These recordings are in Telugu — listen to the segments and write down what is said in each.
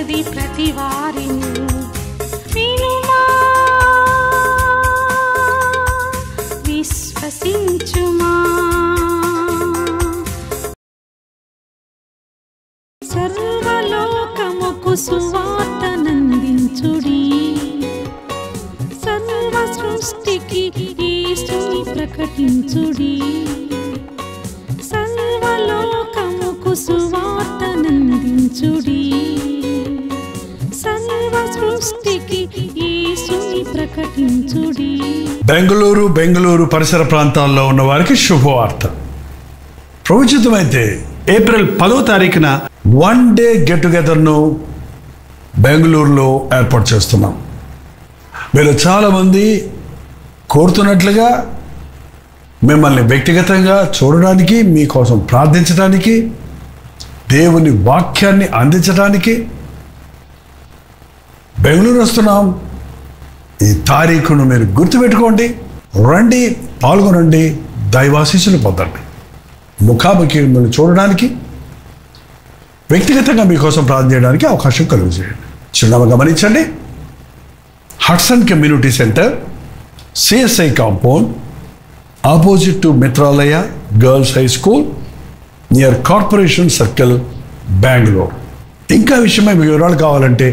ఉన్నది ప్రతి వారిని వినుమా విశ్వసించుమా. సర్వలోకముకు సువార్తనందించుడి, సర్వ సృష్టికి యేసుని ప్రకటించుడి. సర్వలోకముకు సువార్తనందించుడి, సర్వ సృష్టికి యేసుని ప్రకటించుడి. బెంగళూరు పరిసర ప్రాంతాల్లో ఉన్న వారికి శుభవార్త. ప్రవచితమైతే ఏప్రిల్ 10వ తారీఖున 1 డే గెట్ టుగెదర్ను బెంగళూరులో ఏర్పాటు చేస్తున్నాం. మీరు చాలామంది కోరుతున్నట్లుగా మిమ్మల్ని వ్యక్తిగతంగా చూడడానికి, మీకోసం ప్రార్థించడానికి, దేవుని వాక్యాన్ని అందించడానికి బెంగళూరు వస్తున్నాం. ఈ తారీఖును మీరు గుర్తుపెట్టుకోండి, రండి, పాల్గొనండి, దైవాశీస్సులు పొందండి. ముఖాముఖి మిమ్మల్ని చూడడానికి, వ్యక్తిగతంగా మీకోసం ప్రార్థన చేయడానికి అవకాశం కలుగజేయండి. చిరునామా గమనించండి. Hudson community centre, CSI compound, opposite to Mitralaya girls high school, near corporation circle, Bengaluru. ఇంకా విషయమై మీ వివరాలు కావాలంటే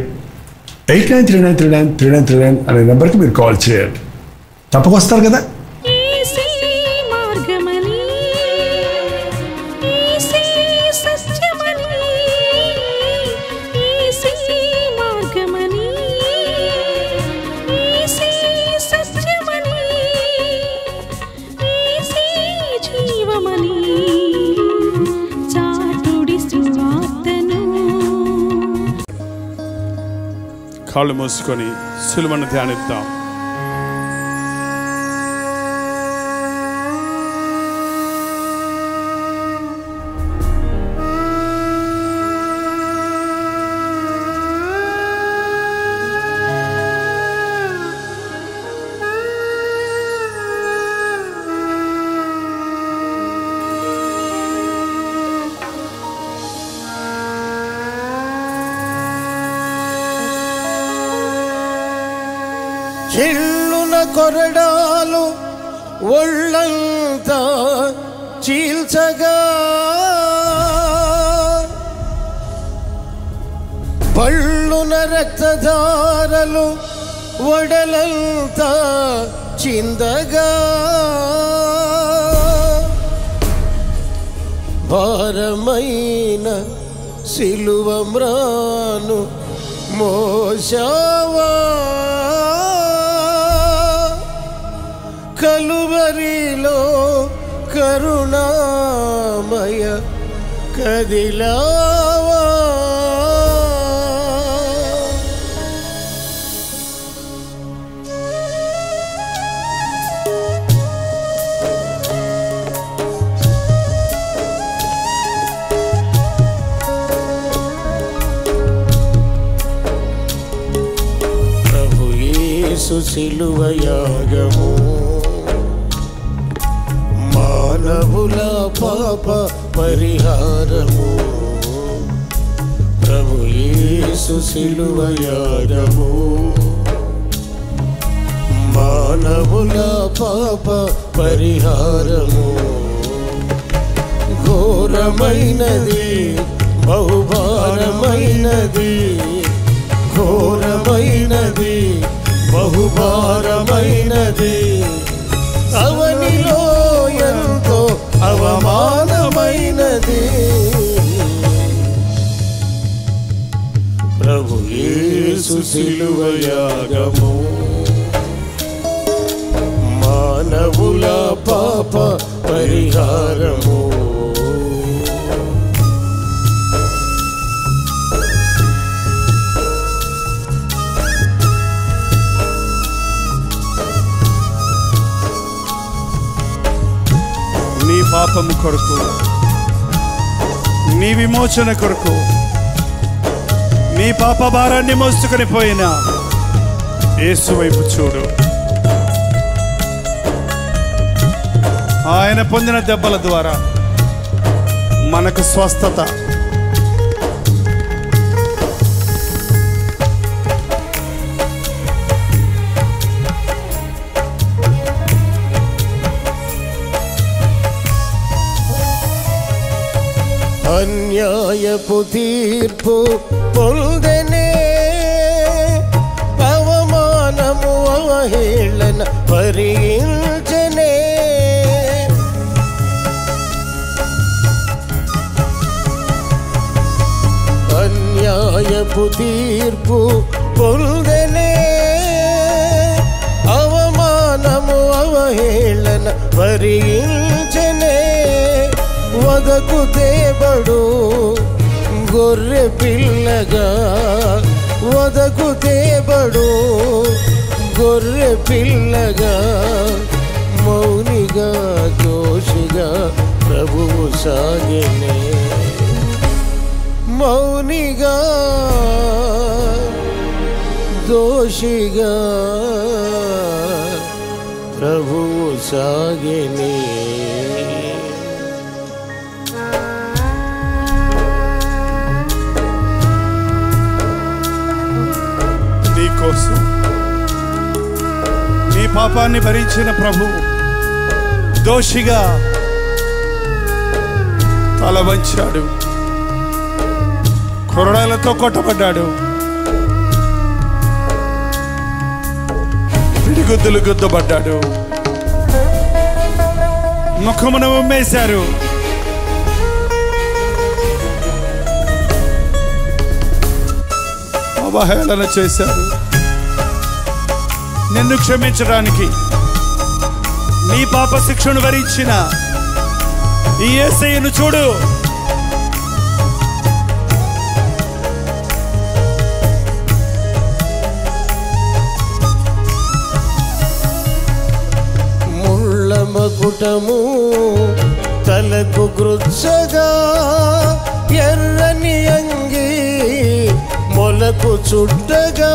8939393939 అనే నెంబర్కి మీరు కాల్ చేయండి. తప్పక వస్తారు కదా. కాళ్ళు మూసుకొని సిలువను ధ్యానిద్దాం. చెల్లున కొరడాలు ఒళ్ళంతా చీల్చగా, పళ్ళున రక్తధారలు ఒడలంతా చిందగా, భారమైన సిలువ మ్రాను మోసావా, కలువరిలో కరుణామయ కదిలావా, ప్రభు యేసు సిలువ యాగము మానవుల పాప పరిహారము. ప్రభు యేసు సిలువ యాగము మానవుల పాప పరిహారము. ఘోరమైనది బహుభారమైనది, ఘోరమైనది బహుభారమైనది, అవనిలో ఎంతో అవమానమైనది. ప్రభు యేసు సిలువ యాగము మానవుల పాప పరిహారము. నీ పాపము కొరకు, నీ విమోచన కొరకు, నీ పాప భారాన్ని మోసుకొని పోయిన యేసు వైపు చూడు. ఆయన పొందిన దెబ్బల ద్వారా మనకు స్వస్థత, అన్యాయపు తీర్పు పొందెనే, అవమానము అవహేళన భరించెనే. అన్యాయపు తీర్పు పొందెనే, అవమానము అవహేళన భరించెనే. వదకు తేబడు గొర్రె పిల్లగా, వదకు తేబడు గొర్రె పిల్లగా, మౌనిగా దోషిగా ప్రభువు సాగెనే. మౌనిగా దోషిగా ప్రభువు సాగెనే. నీకోసం నీ పాపాన్ని భరించిన ప్రభువు దోషిగా తల వంచాడు, కొరడాలతో కొట్టబడ్డాడు, పిడిగుద్దులు గుద్దబడ్డాడు, ముఖమున ఉమ్మేశారు. అవహేళన చేశారు. నిన్ను క్షమించడానికి, నీ పాప శిక్షను భరించిన ఈ యేసయ్యను చూడు. ముళ్ళ మకుటము తలకు గృత్సగా, ఎర్రని అంగి మొలకు చుట్టగా,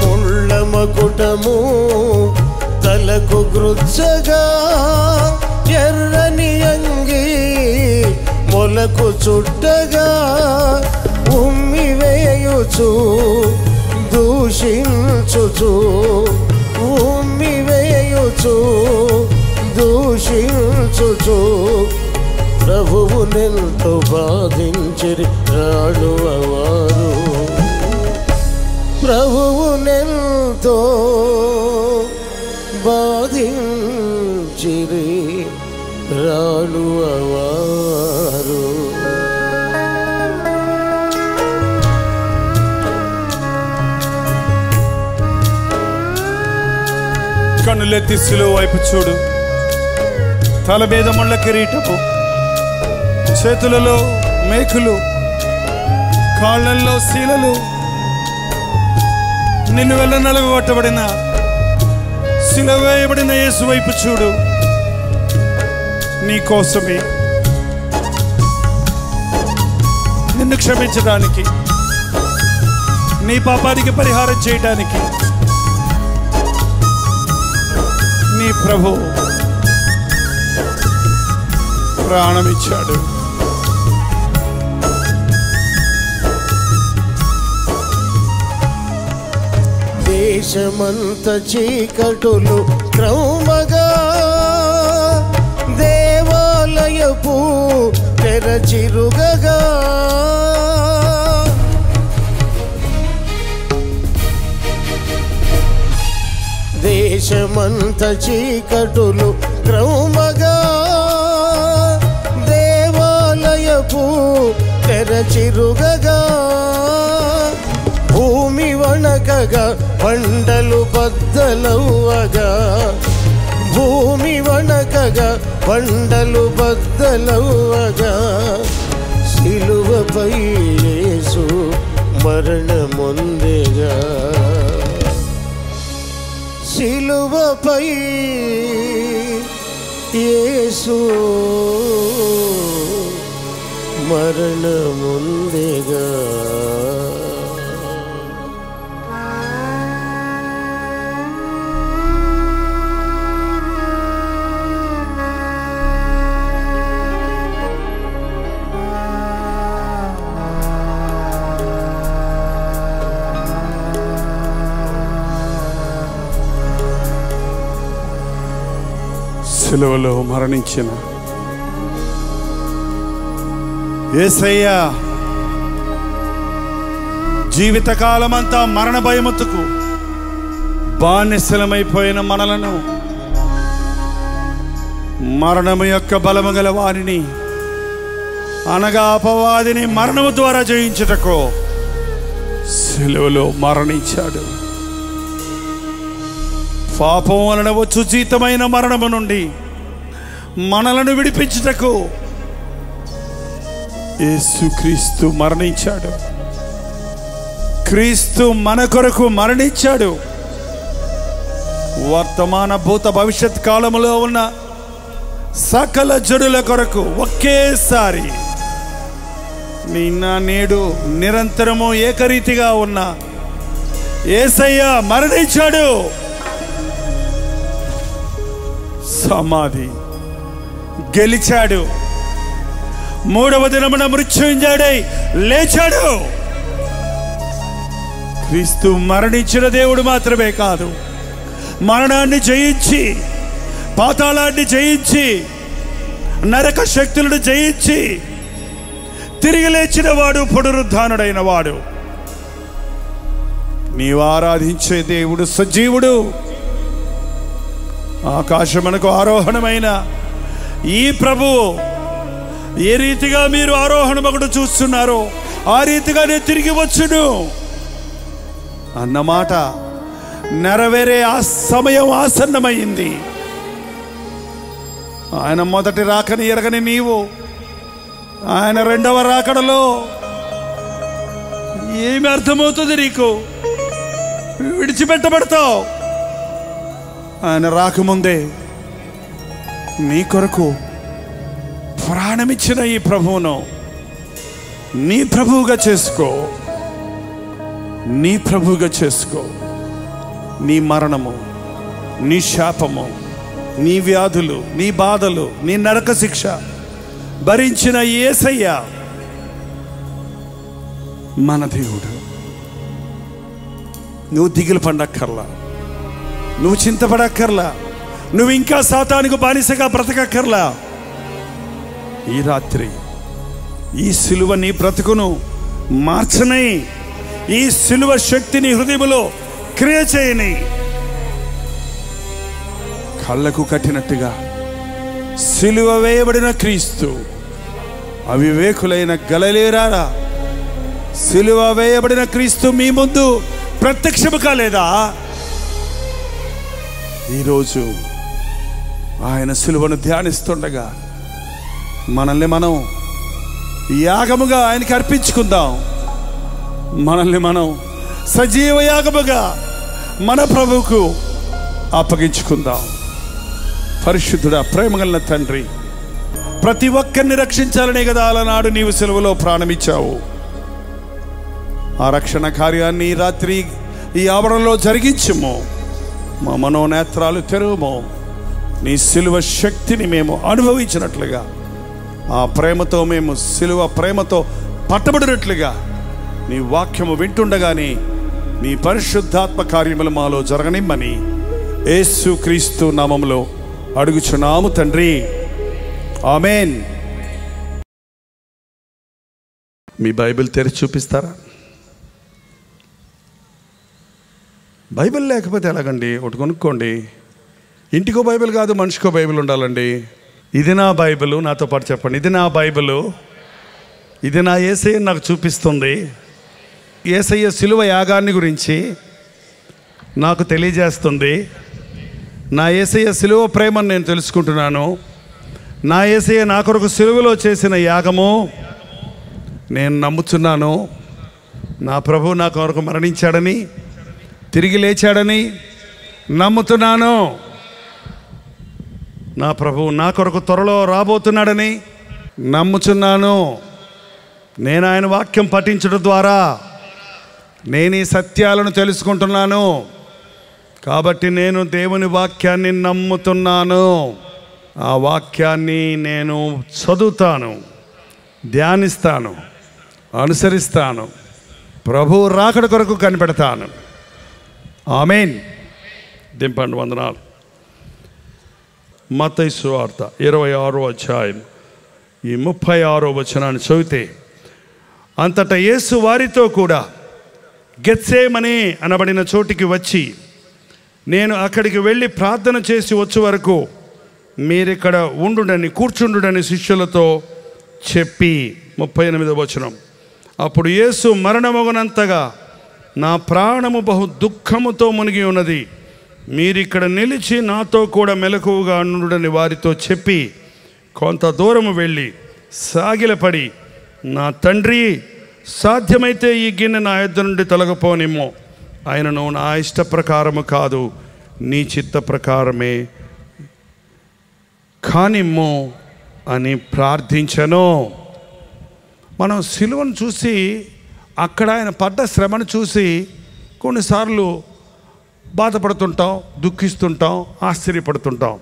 ముళ్ళ మకుటము తలకు గృత్సగా, ఎర్రని అంగి మొలకు చుట్టగా, ఉమ్మి వేయుచు దూషించుచు, ఉమ్మి వేయుచు దూషించుచు, ప్రభువునెంతో బాధించిరి రాడువారు. ప్రభువునెంతో బాధించిరి రాడువారు. కన్నులెత్తి శిలువ వైపు చూడు. తల మీద ముళ్ళ కిరీటము, చేతులలో మేకులు, కాళ్ళల్లో శీలలు, నిలువెల్ల నలగొట్టబడిన శిలువ వేయబడిన యేసు వైపు చూడు. నీ కోసమే, నిన్ను క్షమించడానికి, నీ పాపానికి పరిహారం చేయడానికి నీ ప్రభు ప్రాణమిచ్చాడు. దేశమంత చీకటులు క్రౌమగా, దేవాలయపు తెరచిరుగగా, దేశమంత చీకటులు క్రౌమగా, దేవాలయపు తెరచిరుగగా, భూమి వణకగా బండలు బద్దలవ్వగా, భూమి వణకగా బండలు బద్దలవ్వగా, సిలువపై యేసు మరణమొందెగా, సిలువపై యేసు మరణమొందెగా. సిలువలో మరణించిన యేసయ్య జీవితకాలమంతా మరణ భయముతుకు బానిసలమైపోయిన మనలను మరణము యొక్క బలము గల వారిని అనగా అపవాదిని మరణము ద్వారా జయించుటకు సిలువలో మరణించాడు. పాపం వలన వచ్చు జీతమైన మరణము నుండి మనలను విడిపించుటకు యేసుక్రీస్తు మరణించాడు. క్రీస్తు మన కొరకు మరణించాడు. వర్తమాన భూత భవిష్యత్ కాలములో ఉన్న సకల జనుల కొరకు ఒకేసారి నిన్న నేడు నిరంతరము ఏకరీతిగా ఉన్న యేసయ్య మరణించాడు. సమాధి గెలిచాడు. మూడవ దినమున మృత్యుంజయుడై లేచాడు. క్రీస్తు మరణించిన దేవుడు మాత్రమే కాదు, మరణాన్ని జయించి, పాతాళాన్ని జయించి, నరక శక్తులను జయించి తిరిగి లేచిన వాడు, పునరుద్ధానుడైన వాడు. నీవు ఆరాధించే దేవుడు సజీవుడు. ఆకాశమునకు ఆరోహణమైన ఈ ప్రభువు ఏ రీతిగా మీరు ఆరోహణమగుడు చూస్తున్నారో ఆ రీతిగానే తిరిగి వచ్చును అన్నమాట నెరవేరే ఆ సమయం ఆసన్నమైంది. ఆయన మొదటి రాకని ఎరగని నీవు ఆయన రెండవ రాకడలో ఏమి అర్థమవుతుంది నీకు? విడిచిపెట్టబడతావు. ఆయన రాకముందే నీ కొరకు ప్రాణమిచ్చిన ఈ ప్రభువును నీ ప్రభువుగా చేసుకో. నీ ప్రభువుగా చేసుకో. నీ మరణము, నీ శాపము, నీ వ్యాధులు, నీ బాధలు, నీ నరక శిక్ష భరించిన యేసయ్య మన దేవుడు. నువ్వు దిగులు పడక్కర్లా, నువ్వు చింతపడక్కర్లా, నువ్వు ఇంకా సాతానుకు బానిసగా బ్రతకక్కర్లా. ఈ రాత్రి ఈ సిలువ నీ బ్రతుకును మార్చని, ఈ సిలువ శక్తిని హృదయములో క్రియ చేయని. కళ్ళకు కట్టినట్టుగా సిలువ వేయబడిన క్రీస్తు అవివేకులైన గలిలయులారా, సిలువ వేయబడిన క్రీస్తు మీ ముందు ప్రత్యక్షము కాలేదా? ఈరోజు ఆయన సిలువను ధ్యానిస్తుండగా మనల్ని మనం యాగముగా ఆయనకి అర్పించుకుందాం. మనల్ని మనం సజీవ యాగముగా మన ప్రభువుకు అప్పగించుకుందాం. పరిశుద్ధుడా, ప్రేమగల తండ్రి, ప్రతి ఒక్కరిని రక్షించాలనే కదా అలనాడు నీవు సిలువలో ప్రాణమిచ్చావు. ఆ రక్షణ కార్యాన్ని రాత్రి ఈ ఆవరణలో జరిగించుము. మా మనోనేత్రాలు తెరువుము. నీ సిలువ శక్తిని మేము అనుభవించినట్లుగా, ఆ ప్రేమతో మేము సిలువ ప్రేమతో పట్టబడినట్లుగా నీ వాక్యము వింటుండగానే నీ పరిశుద్ధాత్మ కార్యములు మాలో జరగనిమ్మని యేసు క్రీస్తు నామములో అడుగుచున్నాము తండ్రి. ఆమేన్. మీ బైబిల్ తెరిచి చూపిస్తారా? బైబిల్ లేకపోతే ఎలాగండి? ఒకటి కొనుక్కోండి. ఇంటికో బైబిల్ కాదు, మనిషికో బైబిల్ ఉండాలండి. ఇది నా బైబిల్, నాతో పాటు చెప్పండి. ఇది నా బైబిల్, ఇది నా యేసయ్య నాకు చూపిస్తుంది. యేసయ్య సిలువ యాగాన్ని గురించి నాకు తెలియజేస్తుంది. నా యేసయ్య సిలువ ప్రేమను నేను తెలుసుకుంటున్నాను. నా యేసయ్య నా కొరకు సిలువలో చేసిన యాగము నేను నమ్ముతున్నాను. నా ప్రభు నా కొరకు మరణించాడని, తిరిగి లేచాడని నమ్ముతున్నాను. నా ప్రభు నా కొరకు త్వరలో రాబోతున్నాడని నమ్ముచున్నాను. నేను ఆయన వాక్యం పఠించడం ద్వారా నేను ఈ సత్యాలను తెలుసుకుంటున్నాను. కాబట్టి నేను దేవుని వాక్యాన్ని నమ్ముతున్నాను. ఆ వాక్యాన్ని నేను చదువుతాను, ధ్యానిస్తాను, అనుసరిస్తాను. ప్రభు రాకడ కొరకు కనిపెడతాను. ఆమేన్. దింపండి వందనాలు. మత్తయి సువార్త 26వ అధ్యాయం ఈ 36వ వచనాన్ని చదివితే, అంతటా యేసు వారితో కూడా గెత్సేమనే అనబడిన చోటికి వచ్చి, నేను అక్కడికి వెళ్ళి ప్రార్థన చేసి వచ్చే వరకు మీరిక్కడ కూర్చుండుడని శిష్యులతో చెప్పి. 38వ వచనం, అప్పుడు యేసు మరణమగునంతగా నా ప్రాణము బహు దుఃఖముతో మునిగి ఉన్నది, మీరిక్కడ నిలిచి నాతో కూడా మెలకువగా ఉండుడని వారితో చెప్పి కొంత దూరము వెళ్ళి సాగిలపడి, నా తండ్రి, సాధ్యమైతే ఈ గిన్నె నా యొద్ద నుండి తొలగిపోనిమ్మో, ఆయనను నా ఇష్ట ప్రకారము కాదు నీ చిత్త ప్రకారమే కానిమ్మో అని ప్రార్థించను. మనం సిలువను చూసి, అక్కడ ఆయన పడ్డ శ్రమను చూసి కొన్నిసార్లు బాధపడుతుంటాం, దుఃఖిస్తుంటాం, ఆశ్చర్యపడుతుంటాం.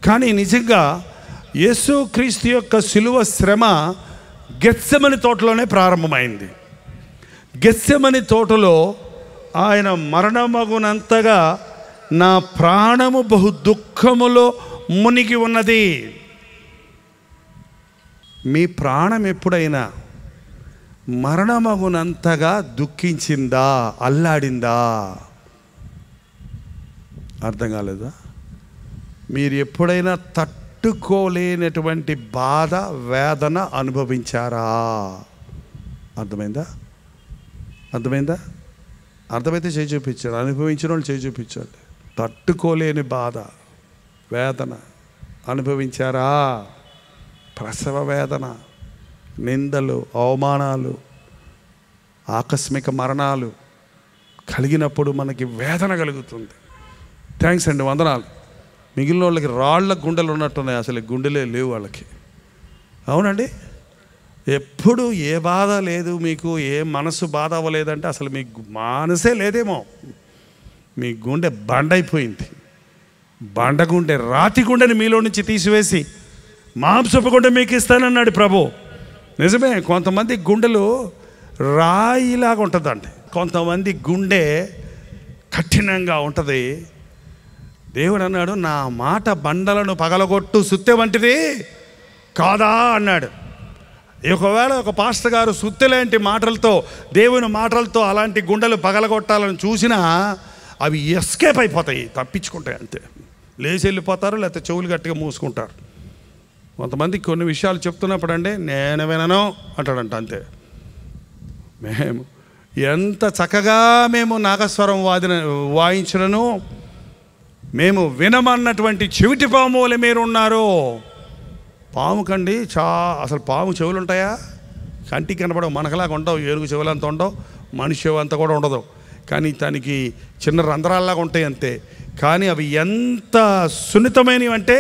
కానీ నిజంగా యేసుక్రీస్తు యొక్క సిలువ శ్రమ గెత్సెమని తోటలోనే ప్రారంభమైంది. గెత్సెమని తోటలో ఆయన మరణమగునంతగా నా ప్రాణము బహు దుఃఖములో మునిగి ఉన్నది. మీ ప్రాణం ఎప్పుడైనా మరణమగునంతగా దుఃఖించిందా, అల్లాడిందా? అర్థం కాలేదా? మీరు ఎప్పుడైనా తట్టుకోలేనటువంటి బాధ, వేదన అనుభవించారా? అర్థమైందా? అర్థమైతే చేయి చూపించాడు. అనుభవించిన వాళ్ళు చేయి చూపించండి. తట్టుకోలేని బాధ, వేదన అనుభవించారా? ప్రసవ వేదన, నిందలు, అవమానాలు, ఆకస్మిక మరణాలు కలిగినప్పుడు మనకి వేదన కలుగుతుంది. థ్యాంక్స్ అండి, వందనాలు. మిగిలిన వాళ్ళకి రాళ్ల గుండెలు ఉన్నట్టున్నాయి, అసలు గుండెలే లేవు వాళ్ళకి. అవునండి, ఎప్పుడు ఏ బాధ లేదు మీకు, ఏ మనసు బాధ అవ్వలేదంటే అసలు మీ మనసే లేదేమో. మీ గుండె బండైపోయింది. బండ గుండె, రాతి గుండెని మీలో నుంచి తీసివేసి మాంసపు గుండె మీకు ఇస్తానన్నాడు ప్రభు. నిజమే, కొంతమంది గుండెలు రాయిలాగా ఉంటుందండి, కొంతమంది గుండె కఠినంగా ఉంటుంది. దేవుడు అన్నాడు, నా మాట బండలను పగలగొట్టు సుత్తె వంటిది కాదా అన్నాడు. ఒకవేళ ఒక పాస్టర్ గారు సుత్తెలాంటి మాటలతో, దేవుని మాటలతో అలాంటి గుండెలు పగలగొట్టాలని చూసినా అవి ఎస్కేప్ అయిపోతాయి, తప్పించుకుంటాయి అంతే. లేచి వెళ్ళిపోతారు, లేకపోతే చెవులు గట్టిగా మూసుకుంటారు. కొంతమంది కొన్ని విషయాలు చెప్తున్నప్పుడు అండి, నేను వినను అంటాడంట, అంతే. మేము ఎంత చక్కగా నాగస్వరం వాయించినను మేము వినమన్నటువంటి చెవిటి పాము వలె మీరు ఉన్నారు. పాము కండి అసలు పాము చెవులు ఉంటాయా? కంటికి కనపడవు, మనకలాగా ఉండవు. ఏనుగు చెవులు అంత ఉండవు, మనిషి చెవు అంత కూడా ఉండదు. కానీ దానికి చిన్న రంధ్రాల్లాగా ఉంటాయి అంతే. కానీ అవి ఎంత సున్నితమైనవి అంటే,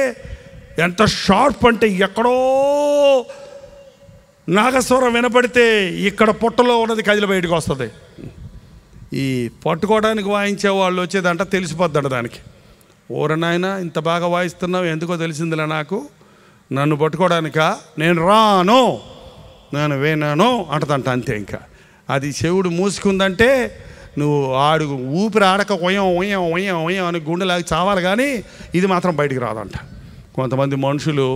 ఎంత షార్ప్ అంటే, ఎక్కడో నాగస్వరం వినపడితే ఇక్కడ పొట్టలో ఉన్నది కదిలి బయటకు వస్తుంది. ఈ పట్టుకోవడానికి వాయించే వాళ్ళు వచ్చేదంట తెలిసిపోద్దంట దానికి. ఓరనాయన ఇంత బాగా వాయిస్తున్నావు, ఎందుకో తెలిసిందిలే నాకు, నన్ను పట్టుకోవడానికా, నేను రాను, నేను వినను అంటదంట, అంతే. ఇంకా అది చెవుడు మూసుకుందంటే నువ్వు ఊపిరి ఆడక ఒయ్యం ఒయ్యం ఒయ్యం ఒయ్యం అని గుండెలాగి చావాలి, కానీ ఇది మాత్రం బయటికి రాదంట. కొంతమంది మనుషులు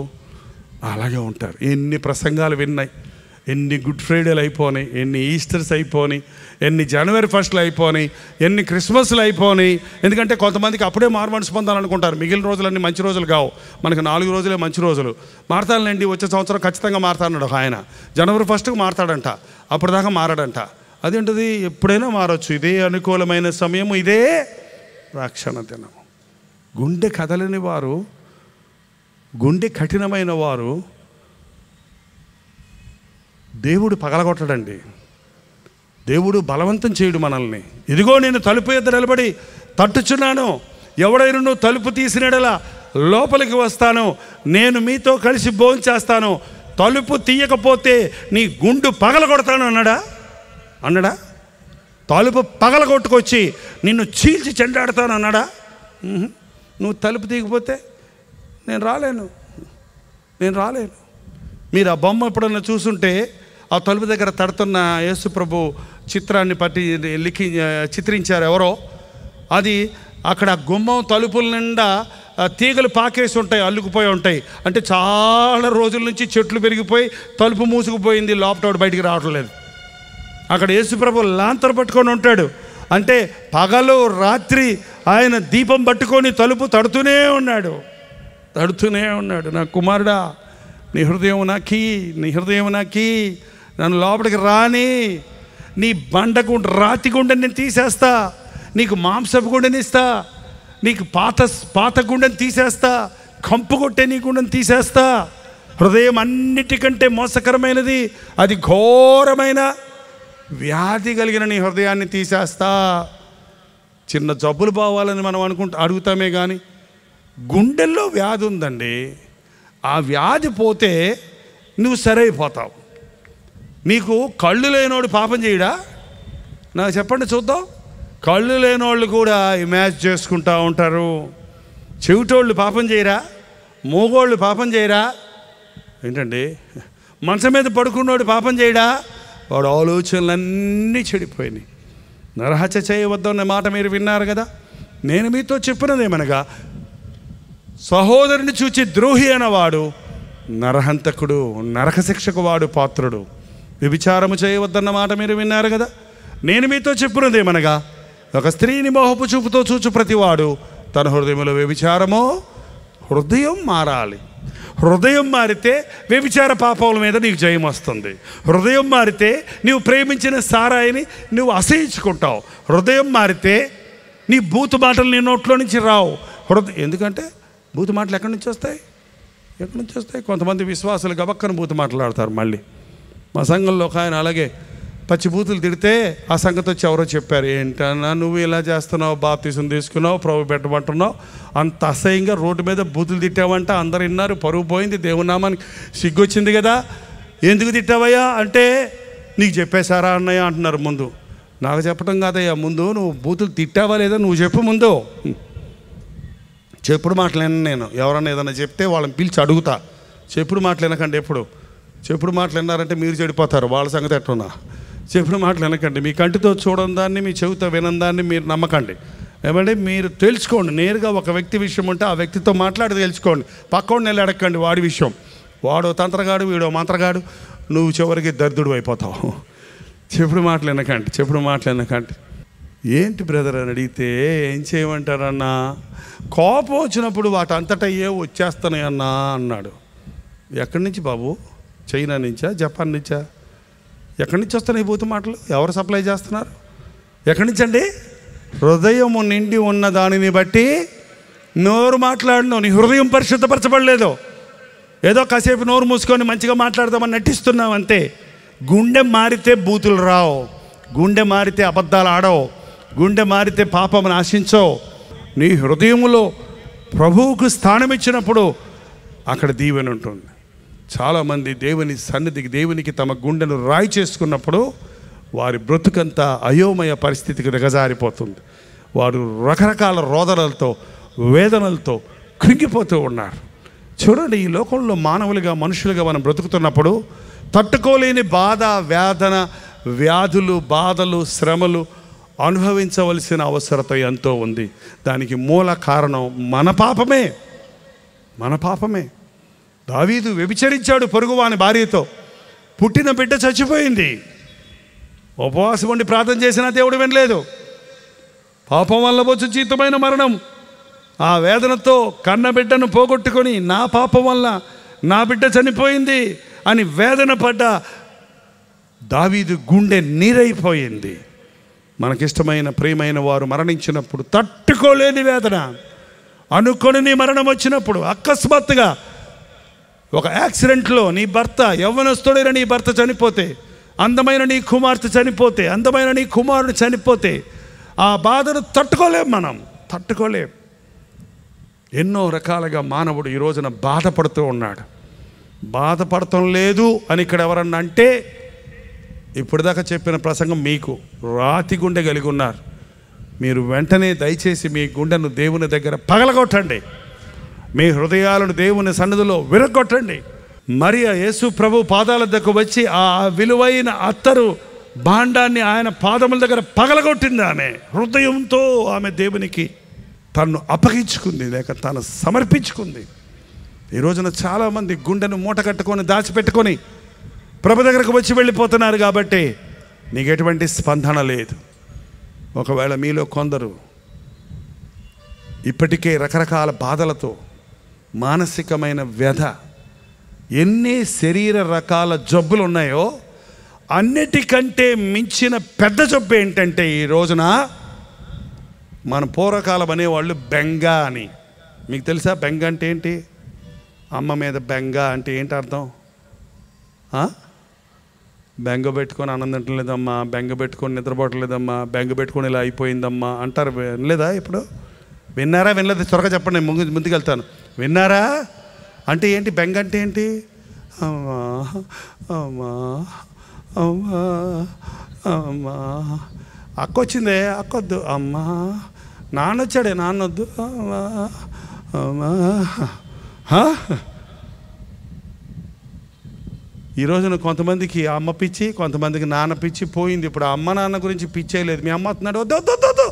అలాగే ఉంటారు. ఎన్ని ప్రసంగాలు విన్నాయి, ఎన్ని గుడ్ ఫ్రైడేలు అయిపోయినాయి, ఎన్ని ఈస్టర్స్ అయిపోయినాయి, ఎన్ని జనవరి 1లు అయిపోయినాయి, ఎన్ని క్రిస్మస్లు అయిపోయినాయి. ఎందుకంటే కొంతమందికి అప్పుడే మారుమనసు పొందాలనుకుంటారు. మిగిలిన రోజులన్నీ మంచి రోజులు కావు, మనకు 4 రోజులే మంచి రోజులు. మారతానండి, వచ్చే సంవత్సరం ఖచ్చితంగా మారతాడు ఆయన. జనవరి 1కు మారతాడంట, అప్పుడు దాకా మారాడంట. అదేంటిది, ఎప్పుడైనా మారచ్చు. ఇదే అనుకూలమైన సమయము, ఇదే రక్షణ దినము. గుండె కదలని వారు, గుండె కఠినమైన వారు దేవుడు పగలగొట్టడండి. దేవుడు బలవంతం చేయడు మనల్ని. ఇదిగో నేను తలుపు ఎదురు నిలబడి తట్టుచున్నాను, ఎవడైనా తలుపు తీసినడలా లోపలికి వస్తాను, నేను మీతో కలిసి భోంచేస్తాను, తలుపు తీయకపోతే నీ గుండు పగలగొడతాను అన్నాడా? తలుపు పగలగొట్టుకొచ్చి నిన్ను చీల్చి చెండాడతాను అన్నాడా? నువ్వు తలుపు తీయకపోతే నేను రాలేను. మీరు ఆ బొమ్మ ఎప్పుడన్నా చూసుంటే, ఆ తలుపు దగ్గర తడుతున్న యేసు ప్రభు చిత్రాన్ని చిత్రించారు ఎవరో. అది అక్కడ గుమ్మం తలుపుల నిండా తీగలు పాకేసి ఉంటాయి, అల్లుకుపోయి ఉంటాయి. అంటే చాలా రోజుల నుంచి చెట్లు పెరిగిపోయి తలుపు మూసుకుపోయింది, లోపల బయటికి రావటం లేదు. అక్కడ యేసుప్రభు లాంతరు పట్టుకొని ఉంటాడు. అంటే పగలు రాత్రి ఆయన దీపం పట్టుకొని తలుపు తడుతూనే ఉన్నాడు. నా కుమారుడా, నీ హృదయం నాకి, నన్ను లోపలికి రాని, నీ బండకు రాతి గుండెని నేను తీసేస్తా, నీకు మాంసపు గుండెని ఇస్తా, నీకు పాత గుండెని తీసేస్తా, కంపు కొట్టే నీ గుండెని తీసేస్తా. హృదయం అన్నిటికంటే మోసకరమైనది, అది ఘోరమైన వ్యాధి కలిగిన నీ హృదయాన్ని తీసేస్తా. చిన్న జబ్బులు పోవాలని మనం అడుగుతామే కానీ గుండెల్లో వ్యాధి ఉందండి. ఆ వ్యాధి పోతే నువ్వు సరైపోతావు. నీకు కళ్ళు లేనోడు పాపం చేయడా? నాకు చెప్పండి చూద్దాం. కళ్ళు లేనోళ్ళు కూడా ఇమాజ్ చేసుకుంటూ ఉంటారు. చెవిటోళ్ళు పాపం చేయరా? మూగోళ్ళు పాపం చేయరా? ఏంటండి, మంచం మీద పడుకున్నోడు పాపం చేయడా? వాడు ఆలోచనలన్నీ చెడిపోయినాయి. నరహత్య చేయవద్దన్న మాట మీరు విన్నారు కదా. నేను మీతో చెప్పినదేమనగా, సహోదరుని చూచి ద్రోహి అన్నవాడు నరహంతకుడు, నరకశిక్షకు వాడు పాత్రుడు. వ్యభిచారము చేయవద్దన్న మాట మీరు విన్నారు కదా. నేను మీతో చెప్పినదేమనగా, ఒక స్త్రీని మోహపు చూపుతో చూచు ప్రతివాడు తన హృదయంలో వ్యభిచారమో. హృదయం మారాలి. హృదయం మారితే వ్యభిచార పాపముల మీద నీకు జయం వస్తుంది. హృదయం మారితే నీవు ప్రేమించిన సారాయిని నువ్వు అసహించుకుంటావు. హృదయం మారితే నీ బూతు మాటలు నీ నోట్లో నుంచి రావు. ఎందుకంటే బూతు మాటలు ఎక్కడి నుంచి వస్తాయి? కొంతమంది విశ్వాసులు గబక్కన బూతు మాట్లాడతారు. మళ్ళీ మా సంఘంలో ఒక ఆయన అలాగే పచ్చి బూతులు తిడితే ఆ సంగతి వచ్చి ఎవరో చెప్పారు, ఏంటన్నా నువ్వు ఇలా చేస్తున్నావు, బాప్తిసం తీసుకున్నావు, ప్రభు పెట్టమంటున్నావు, అంత అసహ్యంగా రోడ్డు మీద బూతులు తిట్టావంట, అందరు విన్నారు, పరువు పోయింది, దేవుని నామానికి సిగ్గొచ్చింది కదా, ఎందుకు తిట్టావయ్యా అంటే నీకు చెప్పేశారా అన్నయ్య అంటున్నారు. ముందు నాకు చెప్పడం కాదయ్యా, ముందు నువ్వు బూతులు తిట్టావా లేదా నువ్వు చెప్పు. ముందు చెప్పుడు మాటలేను. నేను ఎవరన్నా ఏదన్నా చెప్తే వాళ్ళని పిలిచి అడుగుతా, చెప్పుడు మాటలేనకండి. ఎప్పుడు చెప్పుడు మాటలు విన్నారంటే మీరు చెడిపోతారు. వాళ్ళ సంగతి ఎట్టున్నా. చెప్పుడు మాటలు వినకండి. మీ కంటితో చూడని దాన్ని, మీ చెవితో వినని దాన్ని మీరు నమ్మకండి. ఏమంటే మీరు తెలుసుకోండి. నేరుగా ఒక వ్యక్తి విషయం ఉంటే ఆ వ్యక్తితో మాట్లాడి తెలుసుకోండి. పక్కోడిని వెళ్ళి అడగండి వాడి విషయం. వాడో తంత్రగాడు, వీడో మంత్రగాడు, నువ్వు చివరికి దరిద్రుడు అయిపోతావు. చెప్పుడు మాటలు వినకండి. ఏంటి బ్రదర్ అని అడిగితే ఏం చేయమంటారన్నా, కోపం వచ్చినప్పుడు వాటి అంతటా వచ్చేస్తున్నాయన్నా అన్నాడు. ఎక్కడి నుంచి బాబు? చైనా నుంచా, జపాన్ నుంచా? ఎక్కడి నుంచి వస్తున్నాయి బూతు మాటలు? ఎవరు సప్లై చేస్తున్నారు? ఎక్కడి నుంచి అండి? హృదయము నిండి ఉన్న దానిని బట్టి నోరు మాట్లాడినావు. నీ హృదయం పరిశుద్ధపరచబడలేదు. ఏదో కాసేపు నోరు మూసుకొని మంచిగా మాట్లాడదామని నటిస్తున్నావు అంతే. గుండె మారితే బూతులు రావు, గుండె మారితే అబద్ధాలు ఆడవు, గుండె మారితే పాపం ఆశించవు. నీ హృదయములో ప్రభువుకు స్థానం ఇచ్చినప్పుడు అక్కడ దీవెన ఉంటుంది. చాలామంది దేవుని సన్నిధికి, దేవునికి తమ గుండెను రాయి చేసుకున్నప్పుడు వారి బ్రతుకంతా అయోమయ పరిస్థితికి దిగజారిపోతుంది. వారు రకరకాల రోదనలతో, వేదనలతో కృంగిపోతూ ఉన్నారు. చూడండి, ఈ లోకంలో మానవులుగా, మనుషులుగా మనం బ్రతుకుతున్నప్పుడు తట్టుకోలేని బాధ, వేదన, వ్యాధులు, బాధలు, శ్రమలు అనుభవించవలసిన అవసరత ఎంతో ఉంది. దానికి మూల కారణం మన పాపమే. దావీదు వ్యభిచరించాడు పొరుగువాని భార్యతో. పుట్టిన బిడ్డ చచ్చిపోయింది. ఉపవాసం ఉండి ప్రార్థన చేసినా దేవుడు వినలేదు. పాపం వల్ల వచ్చు జీతమైన మరణం. ఆ వేదనతో కన్న బిడ్డను పోగొట్టుకొని నా పాపం వల్ల నా బిడ్డ చనిపోయింది అని వేదన పడ్డ దావీదు గుండె నీరైపోయింది. మనకిష్టమైన ప్రియమైన వారు మరణించినప్పుడు తట్టుకోలేని వేదన, అనుకొని నీ మరణం వచ్చినప్పుడు అకస్మాత్తుగా ఒక యాక్సిడెంట్లో నీ భర్త, యవ్వనస్తుడైన నీ భర్త చనిపోతే, అందమైన నీ కుమార్తె చనిపోతే, అందమైన నీ కుమారుడు చనిపోతే ఆ బాధను తట్టుకోలేం. ఎన్నో రకాలుగా మానవుడు ఈ రోజున బాధపడుతూ ఉన్నాడు. బాధపడటం లేదు అని ఇక్కడ ఎవరన్నా అంటే, ఇప్పుడు దాకా చెప్పిన ప్రసంగం మీకు రాతి గుండె కలిగి ఉన్నారు. మీరు వెంటనే దయచేసి మీ గుండెను దేవుని దగ్గర పగలగొట్టండి. మీ హృదయాలను దేవుని సన్నిధిలో విరగొట్టండి. మరియా యేసు ప్రభు పాదాల దగ్గర వచ్చి ఆ విలువైన అత్తరు భాండాన్ని ఆయన పాదముల దగ్గర పగలగొట్టింది. ఆమె హృదయంతో ఆమె దేవునికి తను అప్పగించుకుంది, లేక తను సమర్పించుకుంది. ఈ రోజున చాలామంది గుండెను మూట కట్టుకొని దాచిపెట్టుకొని ప్రభు దగ్గరకు వచ్చి వెళ్ళిపోతున్నారు. కాబట్టి నీకు ఎటువంటి స్పందన లేదు. ఒకవేళ మీలో కొందరు ఇప్పటికే రకరకాల బాధలతో, మానసికమైన వ్యధ, ఎన్ని శరీర రకాల జబ్బులు ఉన్నాయో అన్నిటికంటే మించిన పెద్ద జబ్బు ఏంటంటే ఈ రోజున మన పూర్వకాలం అనేవాళ్ళు బెంగ అని. మీకు తెలుసా బెంగ అంటే ఏంటి? అమ్మ మీద బెంగ అంటే ఏంటి అర్థం? బెంగ పెట్టుకొని అన్నం తింటలేదమ్మా, బెంగ పెట్టుకొని నిద్రపోవట్లేదమ్మా, బెంగ పెట్టుకొని ఇలా అయిపోయిందమ్మా అంటారు. వినలేదా? ఇప్పుడు విన్నారా? వినలేదు? త్వరగా చెప్పండి, నేను ముందుకెళ్తాను. విన్నారా? అంటే ఏంటి బెంగ అంటే ఏంటి? అమ్మా అమ్మా అమ్మా అమ్మా, అక్క వచ్చిందే, అక్కొద్దు, అమ్మా నాన్న వచ్చాడే, నాన్నొద్దు, అమ్మా అమ్మా. ఈ రోజున కొంతమందికి అమ్మ పిచ్చి, కొంతమందికి నాన్న పిచ్చి పోయింది. ఇప్పుడు అమ్మ నాన్న గురించి పిచ్చే లేదు. మీ అమ్మ వస్తున్నాడు, వద్దు వద్దు వద్దు వద్దు.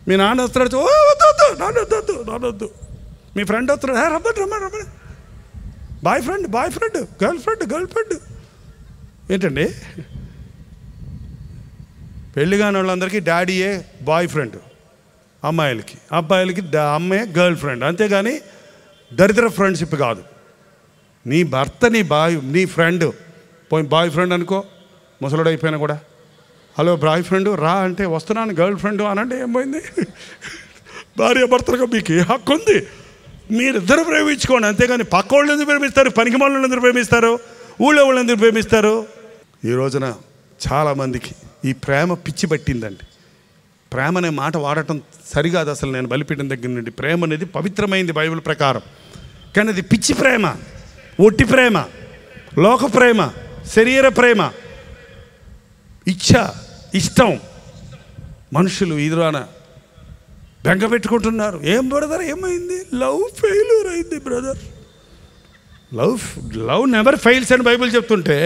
మీ నాన్న వస్తున్నాడు, వద్దు వద్దు, నాన్న వద్దు వద్దు, నాన్న వద్దు. మీ ఫ్రెండ్ వస్తున్నాడు, రమ్మని రమ్మని రమ్మని. Boy friend girl friend. ఏంటండి? పెళ్ళి కాని వాళ్ళందరికీ డాడీయే బాయ్ ఫ్రెండ్, అమ్మాయిలకి, అబ్బాయిలకి అమ్మాయే గర్ల్ ఫ్రెండ్. అంతేగాని దరిద్ర ఫ్రెండ్షిప్ కాదు. నీ భర్త నీ ఫ్రెండ్ పోయి బాయ్ ఫ్రెండ్ అనుకో, ముసలుడు అయిపోయినా కూడా. హలో బాయ్ ఫ్రెండ్ రా అంటే వస్తున్నాను, గర్ల్ ఫ్రెండ్ అనంటే ఏం పోయింది? భార్య భర్తలుగా మీకు ఏ హక్కు ఉంది? మీరిద్దరు ప్రేమించుకోండి. అంతేగాని పక్క వాళ్ళు ఎందుకు ప్రేమిస్తారు? పనికి వాళ్ళు ఎందుకు ప్రేమిస్తారు? ఊళ్ళో వాళ్ళు ఎందుకు ప్రేమిస్తారు? ఈ రోజున చాలామందికి ఈ ప్రేమ పిచ్చి పట్టిందండి. ప్రేమ అనే మాట వాడటం సరికాదు అసలు. నేను బలిపీఠం దగ్గర నుండి ప్రేమ అనేది పవిత్రమైంది బైబిల్ ప్రకారం. కానీ అది పిచ్చి ప్రేమ, ఒట్టి ప్రేమ, లోక ప్రేమ, శరీర ప్రేమ, ఇష్టం. మనుషులు ఇదిరాన బెంగ పెట్టుకుంటున్నారు. ఏం బ్రదర్ ఏమైంది? లవ్ ఫెయిల్యూర్ అయింది బ్రదర్. లవ్ నెవర్ ఫెయిల్స్ అని బైబిల్ చెప్తుంటే,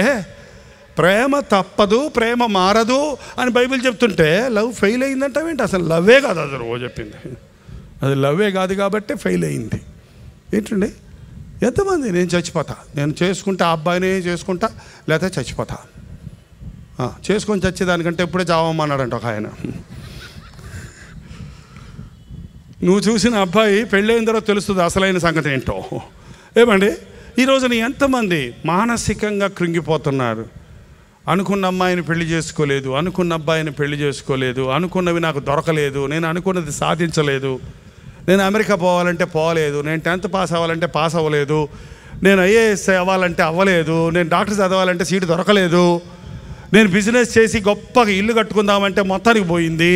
ప్రేమ తప్పదు, ప్రేమ మారదు అని బైబిల్ చెప్తుంటే లవ్ ఫెయిల్ అయిందంటావేంటి? అసలు లవ్వే కాదు అది రోజు చెప్పింది. అది లవ్వే కాదు కాబట్టి ఫెయిల్ అయింది. ఏంటండి? ఎంతమంది నేను చచ్చిపోతా, నేను చేసుకుంటా, అబ్బాయినే చేసుకుంటా, లేకపోతే చచ్చిపోతా, చేసుకొని చచ్చేదానికంటే ఇప్పుడే చావమన్నాడంట ఒక ఆయన. నువ్వు చూసిన అబ్బాయి పెళ్ళైన తర్వాత తెలుస్తుంది అసలైన సంగతి ఏంటో. ఏమండి? ఈ రోజున ఎంతమంది మానసికంగా కృంగిపోతున్నారు. అనుకున్న అమ్మాయిని పెళ్లి చేసుకోలేదు, అనుకున్న అబ్బాయిని పెళ్లి చేసుకోలేదు, అనుకున్నవి నాకు దొరకలేదు, నేను అనుకున్నది సాధించలేదు, నేను అమెరికా పోవాలంటే పోలేదు, నేను 10th పాస్ అవ్వాలంటే పాస్ అవ్వలేదు, నేను IAS అవ్వాలంటే అవ్వలేదు, నేను డాక్టర్ చదవాలంటే సీటు దొరకలేదు, నేను బిజినెస్ చేసి గొప్పగా ఇల్లు కట్టుకుందామంటే మొత్తానికి పోయింది,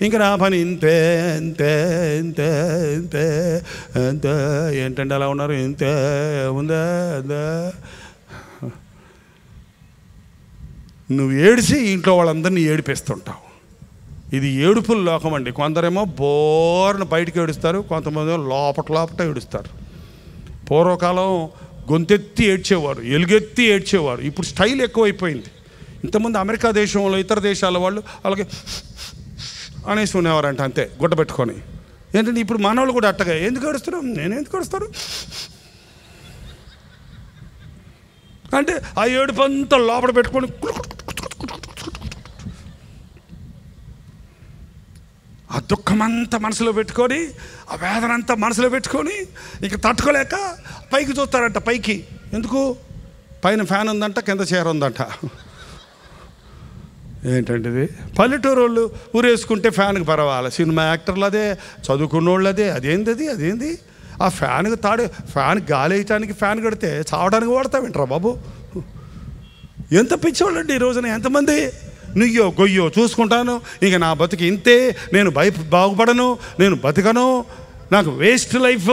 ఇంకా నా పని ఇంతే ఇంతే ఇంతే ఇంతే ఇంతే. ఏంటంటే అలా ఉన్నారు? ఇంతే ఉందా? నువ్వు ఏడిసి ఇంట్లో వాళ్ళందరినీ ఏడిపిస్తుంటావు. ఇది ఏడుపుల లోకం అండి. కొందరేమో బోర్ను బయటికి ఏడుస్తారు, కొంతమంది లోపట ఏడుస్తారు. పూర్వకాలం గొంతెత్తి ఏడ్చేవారు, ఎలుగెత్తి ఏడ్చేవారు. ఇప్పుడు స్టైల్ ఎక్కువైపోయింది. ఇంతకుముందు అమెరికా దేశంలో ఇతర దేశాల వాళ్ళు అలాగే అనేసి ఉండేవారంట, అంతే గుడ్డ పెట్టుకొని. ఏంటంటే ఇప్పుడు మనవాళ్ళు కూడా అట్టగా ఎందుకు ఏడుస్తున్నాం, నేను ఎందుకు ఏడుస్తాను అంటే ఆ ఏడుపు అంతా లోపల పెట్టుకొని ఆ దుఃఖమంతా మనసులో పెట్టుకొని, ఆ వేదన అంతా మనసులో పెట్టుకొని ఇక తట్టుకోలేక పైకి చూస్తారంట. పైకి ఎందుకు? పైన ఫ్యాన్ ఉందంట, కింద చీర ఉందంట. ఏంటంటే పల్లెటూరు వాళ్ళు ఊరేసుకుంటే ఫ్యాన్కి పర్వాలేదు, సినిమా యాక్టర్లు అదే, చదువుకున్నోళ్ళు అదే. అదేంది ఆ ఫ్యాన్ గాలి వేయటానికి ఫ్యాన్ కడితే చావడానికి వాడతావేంట్రా బాబు? ఎంత పిచ్చోళ్ళండి ఈ రోజున. ఎంతమంది నుయ్యో గొయ్యో చూసుకుంటాను, ఇక నా బతుకు ఇంతే, నేను బాగుపడను, నేను బతకను, నాకు వేస్ట్ లైఫ్.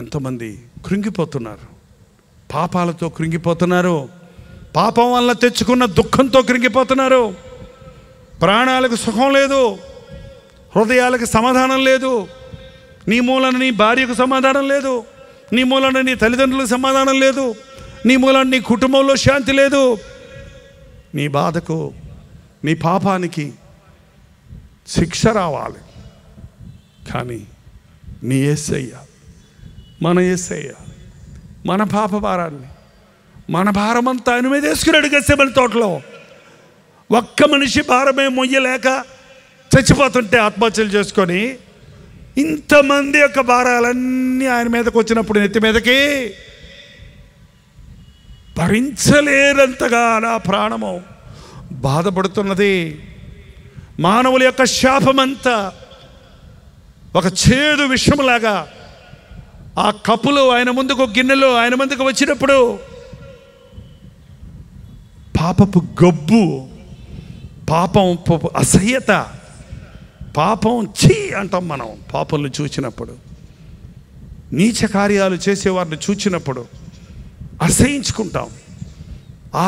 ఎంతమంది కృంగిపోతున్నారు, పాపాలతో కృంగిపోతున్నారు, పాపం వల్ల తెచ్చుకున్న దుఃఖంతో కృంగిపోతున్నారు. ప్రాణాలకు సుఖం లేదు, హృదయాలకు సమాధానం లేదు. నీ మూలన నీ భార్యకు సమాధానం లేదు, నీ మూలన నీ తల్లిదండ్రులకు సమాధానం లేదు, నీ మూలన నీ కుటుంబంలో శాంతి లేదు. నీ బాధకు, నీ పాపానికి శిక్ష రావాలి. కానీ నీ యేసయ్య, మన యేసయ్య మన పాప భారాన్ని, మన భారమంతా ఆయన మీద వేసుకున్నాడు. గెత్సేమనే తోటలో ఒక్క మనిషి భారమే మొయ్యలేక చచ్చిపోతుంటే ఆత్మహత్యలు చేసుకొని, ఇంతమంది యొక్క భారాలన్నీ ఆయన మీదకి వచ్చినప్పుడు నెత్తి మీదకి భరించలేనంతగా నా ప్రాణము బాధపడుతున్నది. మానవుల యొక్క శాపమంతా ఒక చేదు విషములాగా ఆ కప్పులు ఆయన ముందుకు, గిన్నెలు ఆయన ముందుకు వచ్చినప్పుడు పాపపు గబ్బు, పాపం అసహ్యత, పాపం ఛీ అంటాం మనం. పాపంను చూచినప్పుడు, నీచ కార్యాలు చేసేవారిని చూచినప్పుడు అసహించుకుంటాం.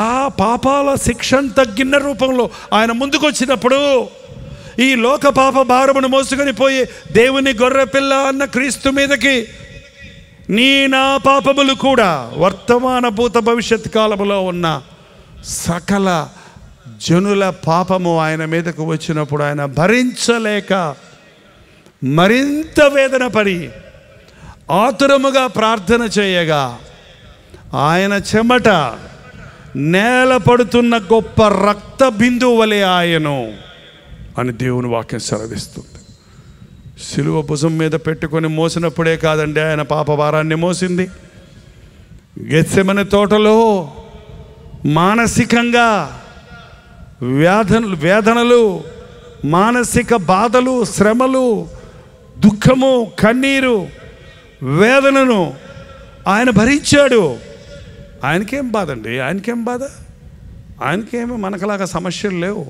ఆ పాపాల శిక్షను తగ్గిన రూపంలో ఆయన ముందుకు వచ్చినప్పుడు, ఈ లోక పాప భారమును మోసుకొని పోయి దేవుని గొర్రెపిల్ల అన్న క్రీస్తు మీదకి నీ నా పాపములు కూడా వర్తమాన భూత భవిష్యత్ కాలములో ఉన్న సకల జనుల పాపము ఆయన మీదకు వచ్చినప్పుడు ఆయన భరించలేక మరింత వేదన పడి ఆతురముగా ప్రార్థన చేయగా ఆయన చెమట నేల పడుతున్న గొప్ప రక్త బిందువు వలె ఆయను అని దేవుని వాక్యం సెలవిస్తుంది. సిలువ భుజం మీద పెట్టుకొని మోసినప్పుడే కాదండి ఆయన పాప భారాన్ని మోసింది. గెత్సెమనే తోటలో మానసికంగా వేదనలు, మానసిక బాధలు, శ్రమలు, దుఃఖము, కన్నీరు, వేదనను ఆయన భరించాడు. ఆయనకేం బాధ అండి? ఆయనకేం బాధ? ఆయనకేమో మనకలాగా సమస్యలు లేవు.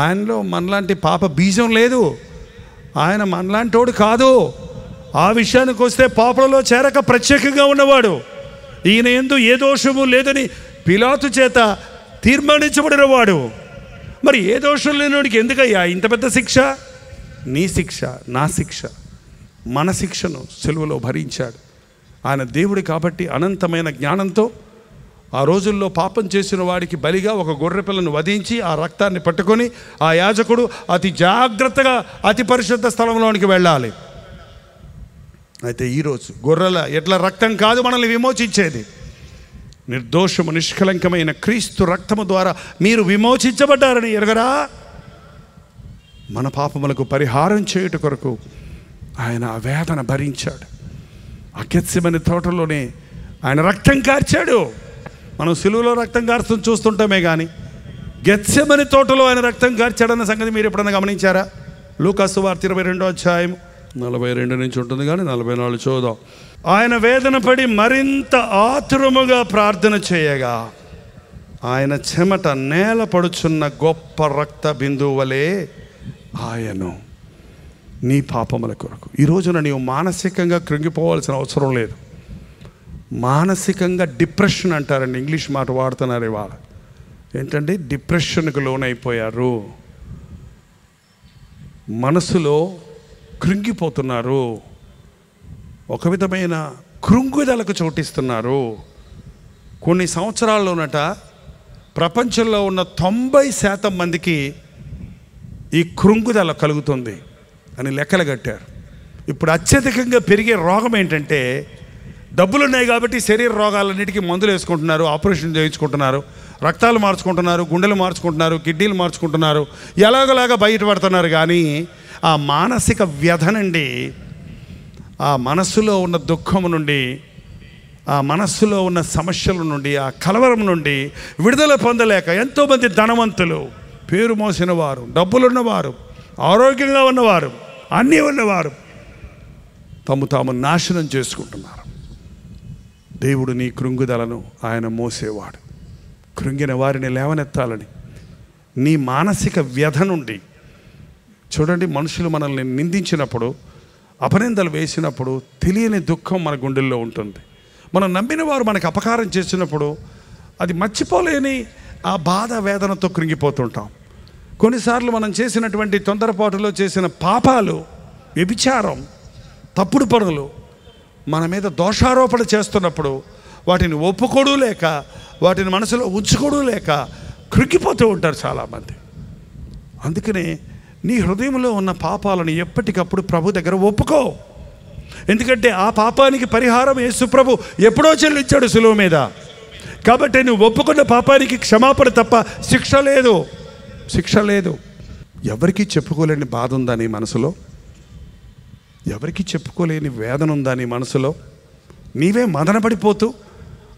ఆయనలో మనలాంటి పాప బీజం లేదు. ఆయన మనలాంటోడు కాదు. ఆ విషయానికి వస్తే పాపలలో చేరక ప్రత్యేకంగా ఉన్నవాడు. ఈయన యందు ఏ దోషము లేదని పిలాతు చేత తీర్మానించబడినవాడు. మరి ఏ దోషం లేనివాడికి ఎందుకయ్యా ఇంత పెద్ద శిక్ష? నీ శిక్ష, నా శిక్ష, మన శిక్షను సిలువలో భరించాడు. ఆయన దేవుడు కాబట్టి అనంతమైన జ్ఞానంతో ఆ రోజుల్లో పాపం చేసిన వాడికి బలిగా ఒక గొర్రెపిల్లను వధించి ఆ రక్తాన్ని పట్టుకొని ఆ యాజకుడు అతి జాగ్రత్తగా అతి పరిశుద్ధ స్థలంలోనికి వెళ్ళాలి. అయితే ఈరోజు గొర్రెల ఎట్లా రక్తం కాదు మనల్ని విమోచించేది. నిర్దోషము నిష్కలంకమైన క్రీస్తు రక్తము ద్వారా మీరు విమోచించబడ్డారని ఎరగరా? మన పాపములకు పరిహారం చేయుట కొరకు ఆయన ఆ వేదన భరించాడు. ఆ గెత్సెమనే తోటలోనే ఆయన రక్తం కార్చాడు. మనం సిలువలో రక్తం కార్చడం చూస్తుంటామే కానీ గెత్సెమనే తోటలో ఆయన రక్తం కార్చాడన్న సంగతి మీరు ఎప్పుడైనా గమనించారా? లూకా సువార్త 22వ అధ్యాయం 42 నుంచి ఉంటుంది కానీ 44 చూద్దాం. ఆయన వేదన పడి మరింత ఆతురముగా ప్రార్థన చేయగా ఆయన చెమట నేల పడుచున్న గొప్ప రక్త బిందువు వలె ఆయను నీ పాపముల కొరకు. ఈ రోజున నీవు మానసికంగా కృంగిపోవాల్సిన అవసరం లేదు. మానసికంగా డిప్రెషన్ అంటారండి, ఇంగ్లీష్ మాట వాడుతున్నారు ఇవాళ. ఏంటంటే డిప్రెషన్కు లోనైపోయారు, మనసులో కృంగిపోతున్నారు, ఒక విధమైన కృంగుదలకు చోటిస్తున్నారు. కొన్ని సంవత్సరాల్లోనట ప్రపంచంలో ఉన్న 90% మందికి ఈ కృంగుదల కలుగుతుంది అని లెక్కలు కట్టారు. ఇప్పుడు అత్యధికంగా పెరిగే రోగం ఏంటంటే డబ్బులు ఉన్నాయి కాబట్టి శరీర రోగాలన్నిటికీ మందులు వేసుకుంటున్నారు, ఆపరేషన్ చేయించుకుంటున్నారు, రక్తాలు మార్చుకుంటున్నారు, గుండెలు మార్చుకుంటున్నారు, కిడ్నీలు మార్చుకుంటున్నారు, ఎలాగోలాగా బయటపడుతున్నారు. కానీ ఆ మానసిక వ్యధ నుండి, ఆ మనస్సులో ఉన్న దుఃఖం నుండి, ఆ మనస్సులో ఉన్న సమస్యల నుండి, ఆ కలవరం నుండి విడుదల పొందలేక ఎంతోమంది ధనవంతులు, పేరు మోసిన వారు, డబ్బులున్నవారు, ఆరోగ్యంగా ఉన్నవారు, అన్నీ ఉన్నవారు తాము నాశనం చేసుకుంటున్నారు. దేవుడు నీ కృంగుదలను ఆయన మోసేవాడు. కృంగిన వారిని లేవనెత్తాలని నీ మానసిక వ్యధ నుండి. చూడండి, మనుషులు మనల్ని నిందించినప్పుడు, అపనిందలు వేసినప్పుడు తెలియని దుఃఖం మన గుండెల్లో ఉంటుంది. మనం నమ్మిన వారు మనకు అపకారం చేసినప్పుడు అది మర్చిపోలేని ఆ బాధ వేదనతో కృంగిపోతుంటాం. కొన్నిసార్లు మనం చేసినటువంటి తొందరపాటులో చేసిన పాపాలు, వ్యభిచారం, తప్పుడు పనులు మన మీద దోషారోపణ చేస్తున్నప్పుడు వాటిని ఒప్పుకోడు లేక, వాటిని మనసులో ఉంచుకోడు లేక కృంగిపోతూ ఉంటారు చాలామంది. అందుకనే నీ హృదయంలో ఉన్న పాపాలను ఎప్పటికప్పుడు ప్రభు దగ్గర ఒప్పుకో. ఎందుకంటే ఆ పాపానికి పరిహారం యేసు ప్రభు ఎప్పుడో చెల్లించాడు సులువ మీద. కాబట్టి నువ్వు ఒప్పుకున్న పాపానికి క్షమాపణ తప్ప శిక్ష లేదు. ఎవరికి చెప్పుకోలేని బాధ ఉందా నీ మనసులో? ఎవరికి చెప్పుకోలేని వేదన ఉందా నీ మనసులో? నీవే మదన పడిపోతూ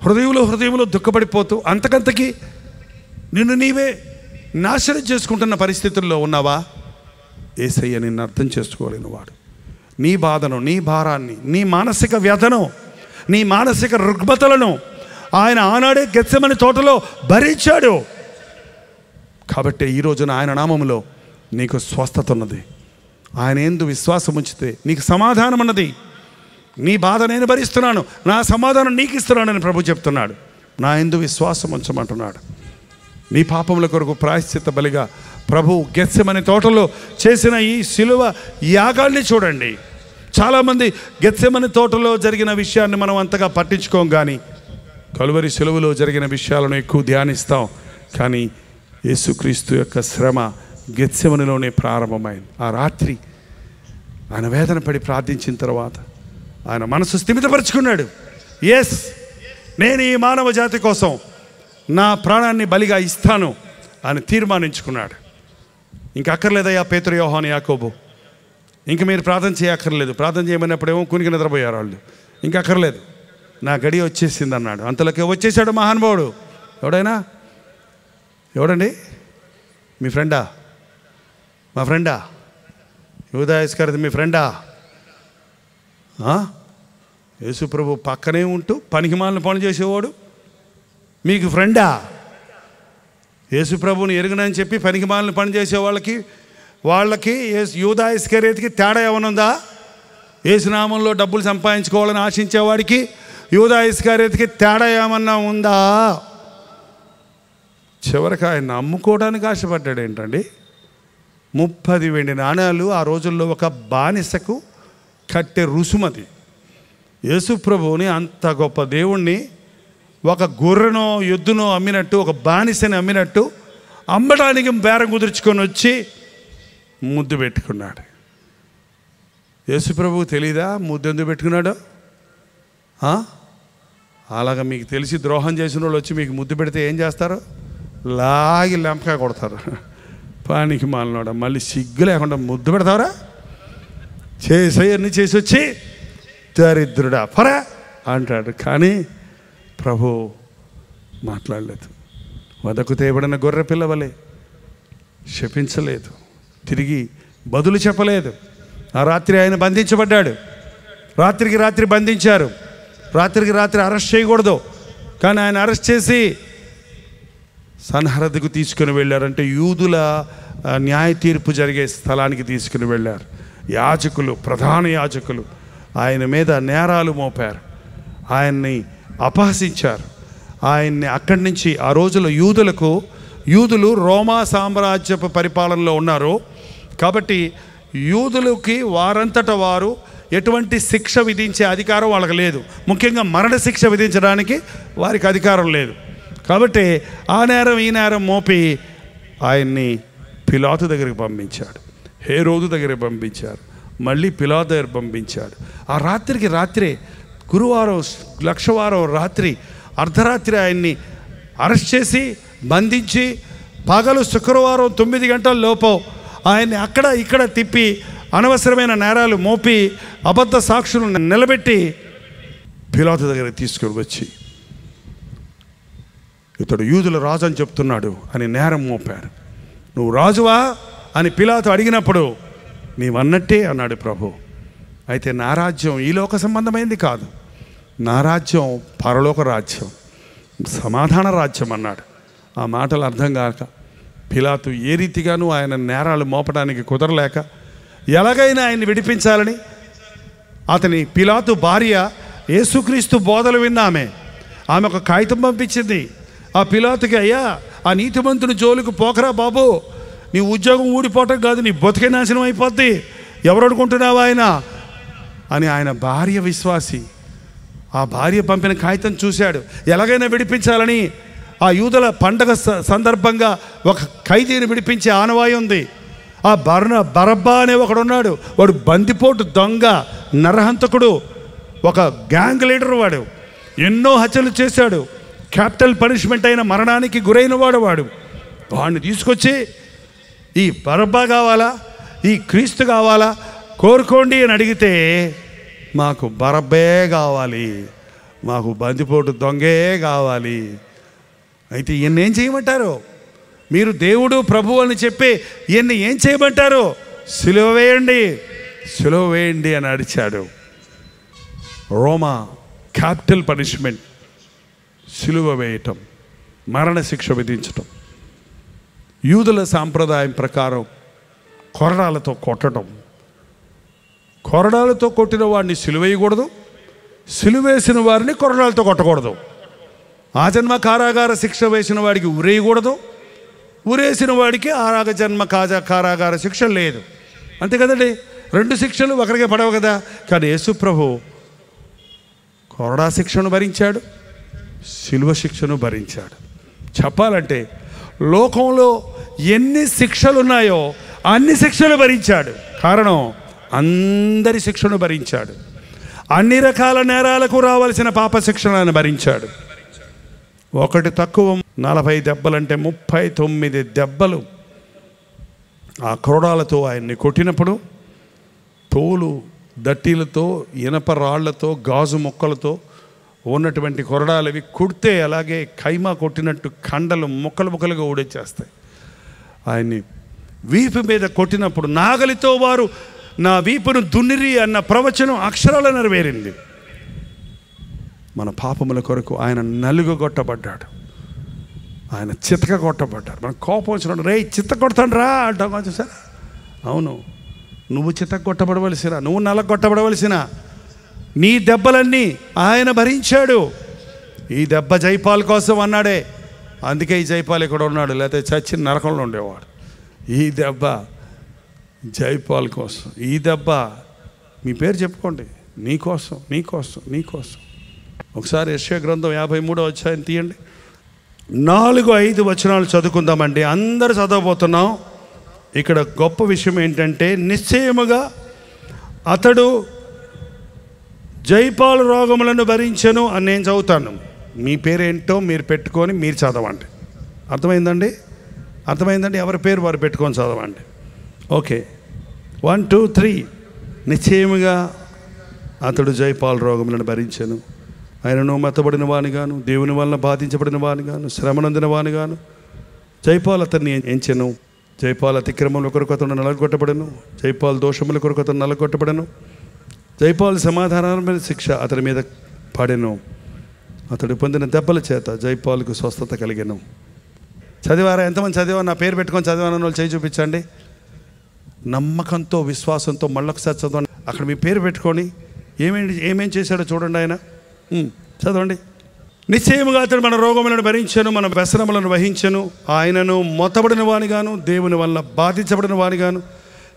హృదయంలో దుఃఖపడిపోతూ అంతకంతకి నిన్ను నీవే నాశనం చేసుకుంటున్న పరిస్థితుల్లో ఉన్నావా? యేసయ్య నిన్ను అర్థం చేసుకోలేని వాడు. నీ బాధను, నీ భారాన్ని, నీ మానసిక వ్యధను, నీ మానసిక రుగ్మతలను ఆయన ఆనాడే గెత్సెమని తోటలో భరించాడు. కాబట్టి ఈ రోజున ఆయన నామములో నీకు స్వస్థత ఉన్నది. ఆయన యందు విశ్వాసం ఉంచితే నీకు సమాధానం ఉన్నది. నీ బాధ నేను భరిస్తున్నాను, నా సమాధానం నీకు ఇస్తున్నానని ప్రభు చెప్తున్నాడు. నా యందు విశ్వాసం ఉంచమంటున్నాడు. నీ పాపముల కొరకు ప్రాయశ్చిత్త బలిగా ప్రభు గెత్సెమని తోటలో చేసిన ఈ శిలువ యాగాల్ని చూడండి. చాలామంది గెత్సెమని తోటలో జరిగిన విషయాన్ని మనం అంతగా పట్టించుకోం, కానీ కలువరి శిలువలో జరిగిన విషయాలను ఎక్కువ ధ్యానిస్తాం. కానీ యేసుక్రీస్తు యొక్క శ్రమ గెత్సెమనిలోనే ప్రారంభమైంది. ఆ రాత్రి ఆయన వేదన పడి ప్రార్థించిన తర్వాత ఆయన మనసు స్థిమితపరుచుకున్నాడు. ఎస్, నేను ఈ మానవ జాతి కోసం నా ప్రాణాన్ని బలిగా ఇస్తాను అని తీర్మానించుకున్నాడు. ఇంక అక్కర్లేదయ్యా పేతురు, యోహాను, యాకోబు, ఇంక మీరు ప్రార్థన చేయక్కర్లేదు. ప్రార్థన చేయమన్నప్పుడేమో కునికి నిద్రపోయారు వాళ్ళు. ఇంక అక్కర్లేదు, నా గడి వచ్చేసింది అన్నాడు. అంతలోకి వచ్చేసాడు మహానుభావుడు. ఎవడండి? మీ ఫ్రెండా? మా ఫ్రెండా? యూదా ఇస్కరియోతు మీ ఫ్రెండా? యేసు ప్రభు పక్కనే ఉంటూ పనికిమాలిన పని చేసేవాడు మీకు ఫ్రెండా? యేసు ప్రభుని ఎరుగునని చెప్పి పనికిమాలిన పని చేసే వాళ్ళకి యూదా ఇస్కరియోతుకి తేడా ఏమనుందా? యేసునామంలో డబ్బులు సంపాదించుకోవాలని ఆశించేవాడికి యూదా ఇస్కరియోతుకి తేడా ఏమన్నా ఉందా? చివరికి ఆయన అమ్ముకోవడానికి ఆశపడ్డాడు. ఏంటండి, 30 వెండి నాణాలు ఆ రోజుల్లో ఒక బానిసకు కట్టే రుసుమది. యేసు ప్రభువుని, అంత గొప్ప దేవుణ్ణి ఒక గొర్రెనో ఎద్దునో అమ్మినట్టు, ఒక బానిసని అమ్మినట్టు అమ్మడానికి బేరం కుదుర్చుకొని వచ్చి ముద్దు పెట్టుకున్నాడు. యేసు ప్రభువు తెలీదా ముద్దు ఎందుకు పెట్టుకున్నాడో? అలాగా మీకు తెలిసి ద్రోహం చేసిన వాళ్ళు వచ్చి మీకు ముద్దు పెడితే ఏం చేస్తారు? లాగి లెంపగా కొడతారు. పానికి మాలనోడ, మళ్ళీ సిగ్గు లేకుండా ముద్దు పెడతావరా? చేసేయన్నీ చేసి వచ్చి దరిద్రుడా పరా అంటాడు. కానీ ప్రభు మాట్లాడలేదు. వదకు తేబడిన గొర్రె పిల్లవలే శపించలేదు, తిరిగి బదులు చెప్పలేదు. ఆ రాత్రి ఆయన బంధించబడ్డాడు. రాత్రికి రాత్రి బంధించారు. రాత్రికి రాత్రి అరెస్ట్ చేయకూడదు, కానీ ఆయన అరెస్ట్ చేసి సన్హరద్దుకు తీసుకుని వెళ్ళారంటే యూదుల న్యాయ తీర్పు జరిగే స్థలానికి తీసుకుని వెళ్ళారు. యాజకులు, ప్రధాన యాజకులు ఆయన మీద నేరాలు మోపారు, ఆయన్ని అపహసించారు. ఆయన్ని అక్కడి నుంచి, ఆ రోజుల్లో యూదులు రోమా సామ్రాజ్యపు పరిపాలనలో ఉన్నారు. కాబట్టి యూదులకి వారంతట వారు ఎటువంటి శిక్ష విధించే అధికారం వాళ్ళకి లేదు. ముఖ్యంగా మరణ శిక్ష విధించడానికి వారికి అధికారం లేదు. కాబట్టి ఆ నేరం ఈ నేరం మోపి ఆయన్ని పిలాతు దగ్గరికి పంపించాడు, హేరోదు దగ్గరికి పంపించారు, మళ్ళీ పిలాతు దగ్గర పంపించాడు. ఆ రాత్రికి రాత్రే, గురువారం లక్షవారం రాత్రి అర్ధరాత్రి ఆయన్ని అరెస్ట్ చేసి బంధించి, పగలు శుక్రవారం 9 గంటల లోపు ఆయన్ని అక్కడ ఇక్కడ తిప్పి అనవసరమైన నేరాలు మోపి అబద్ధ సాక్షులను నిలబెట్టి పిలాతు దగ్గరికి తీసుకుని వచ్చి, ఇతడు యూదుల రాజు అని చెప్తున్నాడు అని నేరం మోపారు. నువ్వు రాజువా అని పిలాతు అడిగినప్పుడు నీవన్నట్టే అన్నాడు ప్రభు. అయితే నా రాజ్యం ఈ లోక సంబంధమైంది కాదు, నా రాజ్యం పరలోక రాజ్యం, సమాధాన రాజ్యం అన్నాడు. ఆ మాటలు అర్థం కాక పిలాతు ఏ రీతిగానూ ఆయన నేరాలు మోపడానికి కుదరలేక ఎలాగైనా ఆయన్ని విడిపించాలని అతని పిలాతు భార్య యేసుక్రీస్తు బోధలు విన్న ఆమె ఒక కాగితం పంపించింది. ఆ పిలాతుకి, అయ్యా ఆ నీతిమంతుని జోలికి పోకరా బాబు, నీ ఉద్యోగం ఊడిపోవటం కాదు, నీ బతికే నాశనం అయిపోద్ది, ఎవరు అనుకుంటున్నావా ఆయన అని. ఆయన భార్య విశ్వాసి. ఆ భార్య పంపిన కాగితం చూశాడు. ఎలాగైనా విడిపించాలని ఆ యూదుల పండగ సందర్భంగా ఒక ఖైదీని విడిపించే ఆనవాయి ఉంది. ఆ బరబ్బా అనే ఒకడు ఉన్నాడు. వాడు బందిపోటు దొంగ, నరహంతకుడు, ఒక గ్యాంగ్ లీడర్. వాడు ఎన్నో హత్యలు చేశాడు. క్యాపిటల్ పనిష్మెంట్ అయిన మరణానికి గురైన వాడు. వాడిని తీసుకొచ్చి ఈ బరబ్బా కావాలా, ఈ క్రీస్తు కావాలా, కోరుకోండి అని అడిగితే మాకు బరబ్బే కావాలి, మాకు బందిపోటు దొంగే కావాలి. అయితే ఈయన్ని ఏం చేయమంటారు? మీరు దేవుడు ప్రభు అని చెప్పి ఈయన్ని ఏం చేయమంటారు? సిలువ వేయండి, సిలువ వేయండి అని అడిచాడు. రోమా క్యాపిటల్ పనిష్మెంట్, సిలువ వేయటం, మరణశిక్ష విధించటం. యూదుల సాంప్రదాయం ప్రకారం కొరడాలతో కొట్టడం. కొరడాలతో కొట్టిన వాడిని సిలువేయకూడదు, సిలువేసిన వారిని కొరడాలతో కొట్టకూడదు. ఆజన్మ కారాగార శిక్ష వేసిన వాడికి ఉరేయకూడదు, ఉరేసిన వాడికి జన్మ కారాగార శిక్ష లేదు. అంతే కదండి, 2 శిక్షలు ఒకరికే పడవు కదా. కానీ యేసు ప్రభు కొరడా శిక్షను భరించాడు, సిలువ శిక్షను భరించాడు. చెప్పాలంటే లోకంలో ఎన్ని శిక్షలు ఉన్నాయో అన్ని శిక్షలు భరించాడు. కారణం, అందరి శిక్షను భరించాడు. అన్ని రకాల నేరాలకు రావాల్సిన పాప శిక్షణను భరించాడు. ఒకటి తక్కువ 40 దెబ్బలంటే 39 దెబ్బలు ఆ కొరడాలతో ఆయన్ని కొట్టినప్పుడు తోలు దట్టీలతో, ఇనప రాళ్లతో, గాజు ముక్కలతో ఉన్నటువంటి కొరడాలవి కుడితే అలాగే ఖైమా కొట్టినట్టు కండలు ముక్కలు ముక్కలుగా ఊడేచేస్తాయి. ఆయన్ని వీపు మీద కొట్టినప్పుడు నాగలితో వారు నా వీపును దున్నిరి అన్న ప్రవచనం అక్షరాల నెరవేరింది. మన పాపముల కొరకు ఆయన నలుగొట్టబడ్డాడు, ఆయన చితక కొట్టబడ్డాడు. మన కోపం వచ్చినప్పుడు రే చిత్త కొడతాను రా అంటాం కొంచెం సార్. అవును, నువ్వు చితక కొట్టబడవలసిన, నువ్వు నలగొట్టబడవలసిన, నీ దెబ్బలన్నీ ఆయన భరించాడు. ఈ దెబ్బ జైపాల్ కోసం అన్నాడే, అందుకే ఈ జైపాల్ ఇక్కడ ఉన్నాడు, లేకపోతే చచ్చి నరకంలో ఉండేవాడు. ఈ దెబ్బ జైపాల్ కోసం, ఈ దెబ్బ మీ పేరు చెప్పుకోండి, నీకోసం నీకోసం నీకోసం. ఒకసారి యెషయా గ్రంథం 53వ అధ్యాయం తీయండి. 4-5 వచనాలు చదువుకుందామండి. అందరూ చదవబోతున్నాం. ఇక్కడ గొప్ప విషయం ఏంటంటే, నిశ్చయముగా అతడు జైపాల్ రోగములను భరించెను అని నేను చదువుతాను. మీ పేరేంటో మీరు పెట్టుకొని మీరు చదవండి. అర్థమైందండి? అర్థమైందండి? ఎవరి పేరు వారు పెట్టుకొని చదవండి. ఓకే, 1 2 3. నిశ్చయముగా అతడు జైపాల్ రోగములను భరించెను, ఆయనను మెత్తబడిన వానిగాను, దేవుని వలన బాధించబడిన వానిగాను, శ్రమనందిన వానిగాను జైపాల్ అతన్ని ఎంచెను. జైపాల్ అతిక్రమముల కొరకు అతను నలగొట్టబడను, జైపాల్ దోషముల కొరకు అతను నలగొట్టబడను, జైపాల్ సమాధానమైన శిక్ష అతని మీద పడెను, అతడు పొందిన దెబ్బల చేత జైపాల్కు స్వస్థత కలిగెను. చదివారా? ఎంతమంది చదివా? నా పేరు పెట్టుకొని చదివానని వాళ్ళు చేయి చూపించండి. నమ్మకంతో, విశ్వాసంతో మళ్ళొకసారి చదవండి. అక్కడ మీ పేరు పెట్టుకొని ఏమేం చేశాడో చూడండి. ఆయన చదవండి. నిశ్చయముగా అతడు మన రోగములను భరించెను, మన వ్యసనములను వహించెను, ఆయనను మొత్తబడిన వానిగాను, దేవుని వల్ల బాధించబడిన వానిగాను,